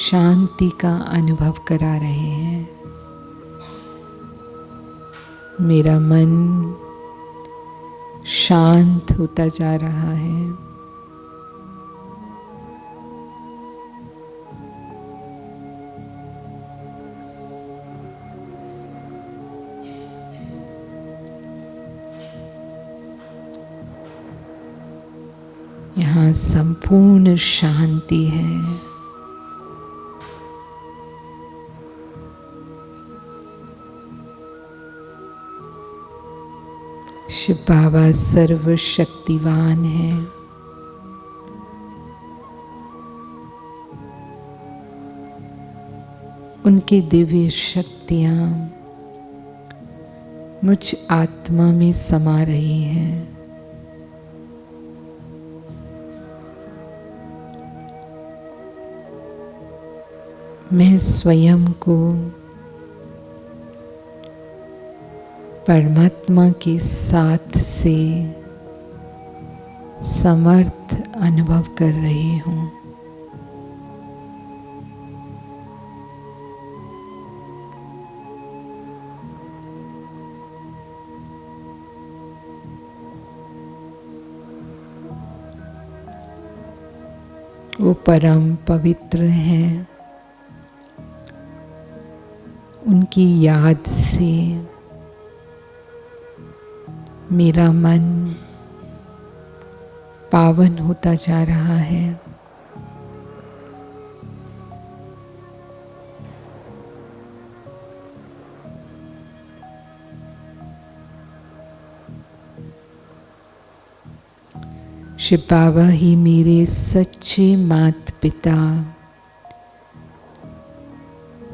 शांति का अनुभव करा रहे हैं। मेरा मन शांत होता जा रहा है। यहाँ संपूर्ण शांति है। शिव बाबा सर्वशक्तिवान है। उनकी दिव्य शक्तियाँ मुझ आत्मा में समा रही हैं। मैं स्वयं को परमात्मा के साथ से समर्थ अनुभव कर रही हूँ। वो परम पवित्र हैं। उनकी याद से मेरा मन पावन होता जा रहा है। शिव बाबा ही मेरे सच्चे माता पिता,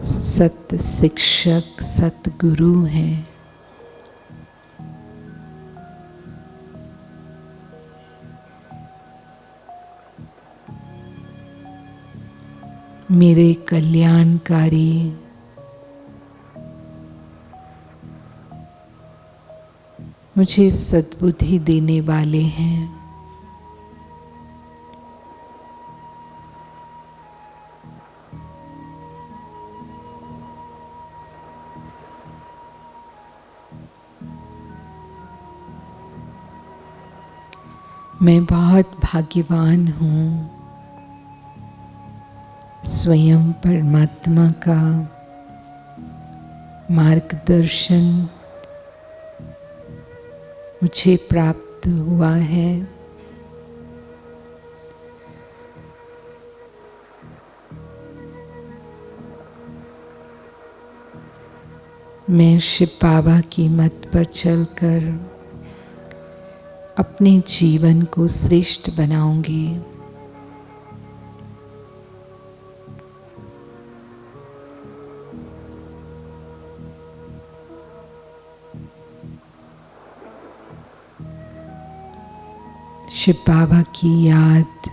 सत शिक्षक, सतगुरु हैं। मेरे कल्याणकारी मुझे सद्बुद्धि देने वाले हैं। मैं बहुत भाग्यवान हूँ। स्वयं परमात्मा का मार्गदर्शन मुझे प्राप्त हुआ है। मैं शिव बाबा की मत पर चलकर अपने जीवन को श्रेष्ठ बनाऊंगी। शिव बाबा की याद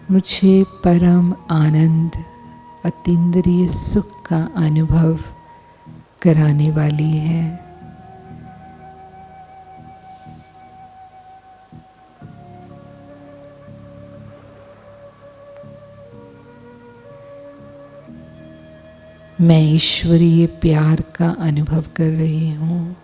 मुझे परम आनंद, अतीन्द्रिय सुख का अनुभव कराने वाली है। मैं ईश्वरीय प्यार का अनुभव कर रही हूँ।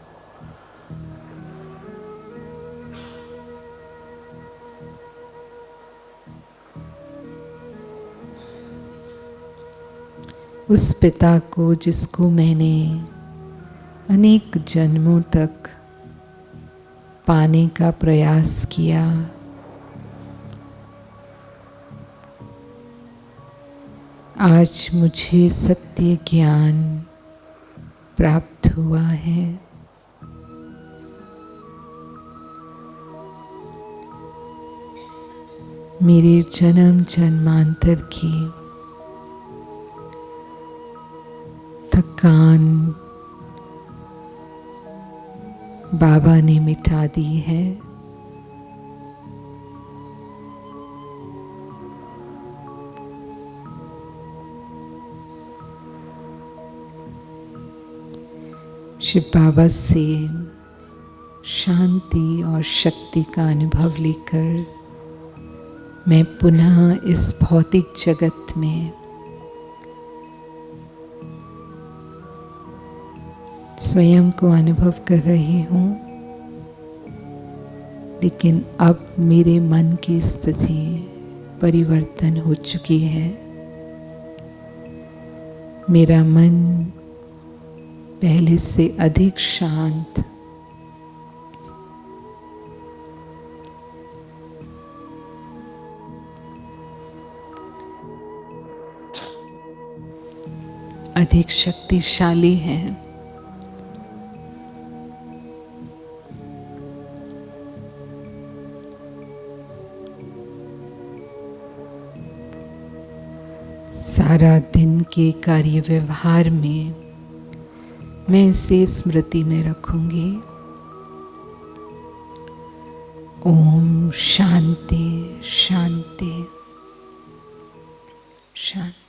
उस पिता को जिसको मैंने अनेक जन्मों तक पाने का प्रयास किया, आज मुझे सत्य ज्ञान प्राप्त हुआ है। मेरे जन्म जन्मांतर की थकान बाबा ने मिटा दी है। शिव बाबा से शांति और शक्ति का अनुभव लेकर मैं पुनः इस भौतिक जगत में स्वयं को अनुभव कर रही हूँ। लेकिन अब मेरे मन की स्थिति परिवर्तन हो चुकी है। मेरा मन पहले से अधिक शांत अधिक शक्तिशाली है। सारा दिन के कार्य व्यवहार में मैं इसे स्मृति में रखूंगी। ओम शांति शांति शांति।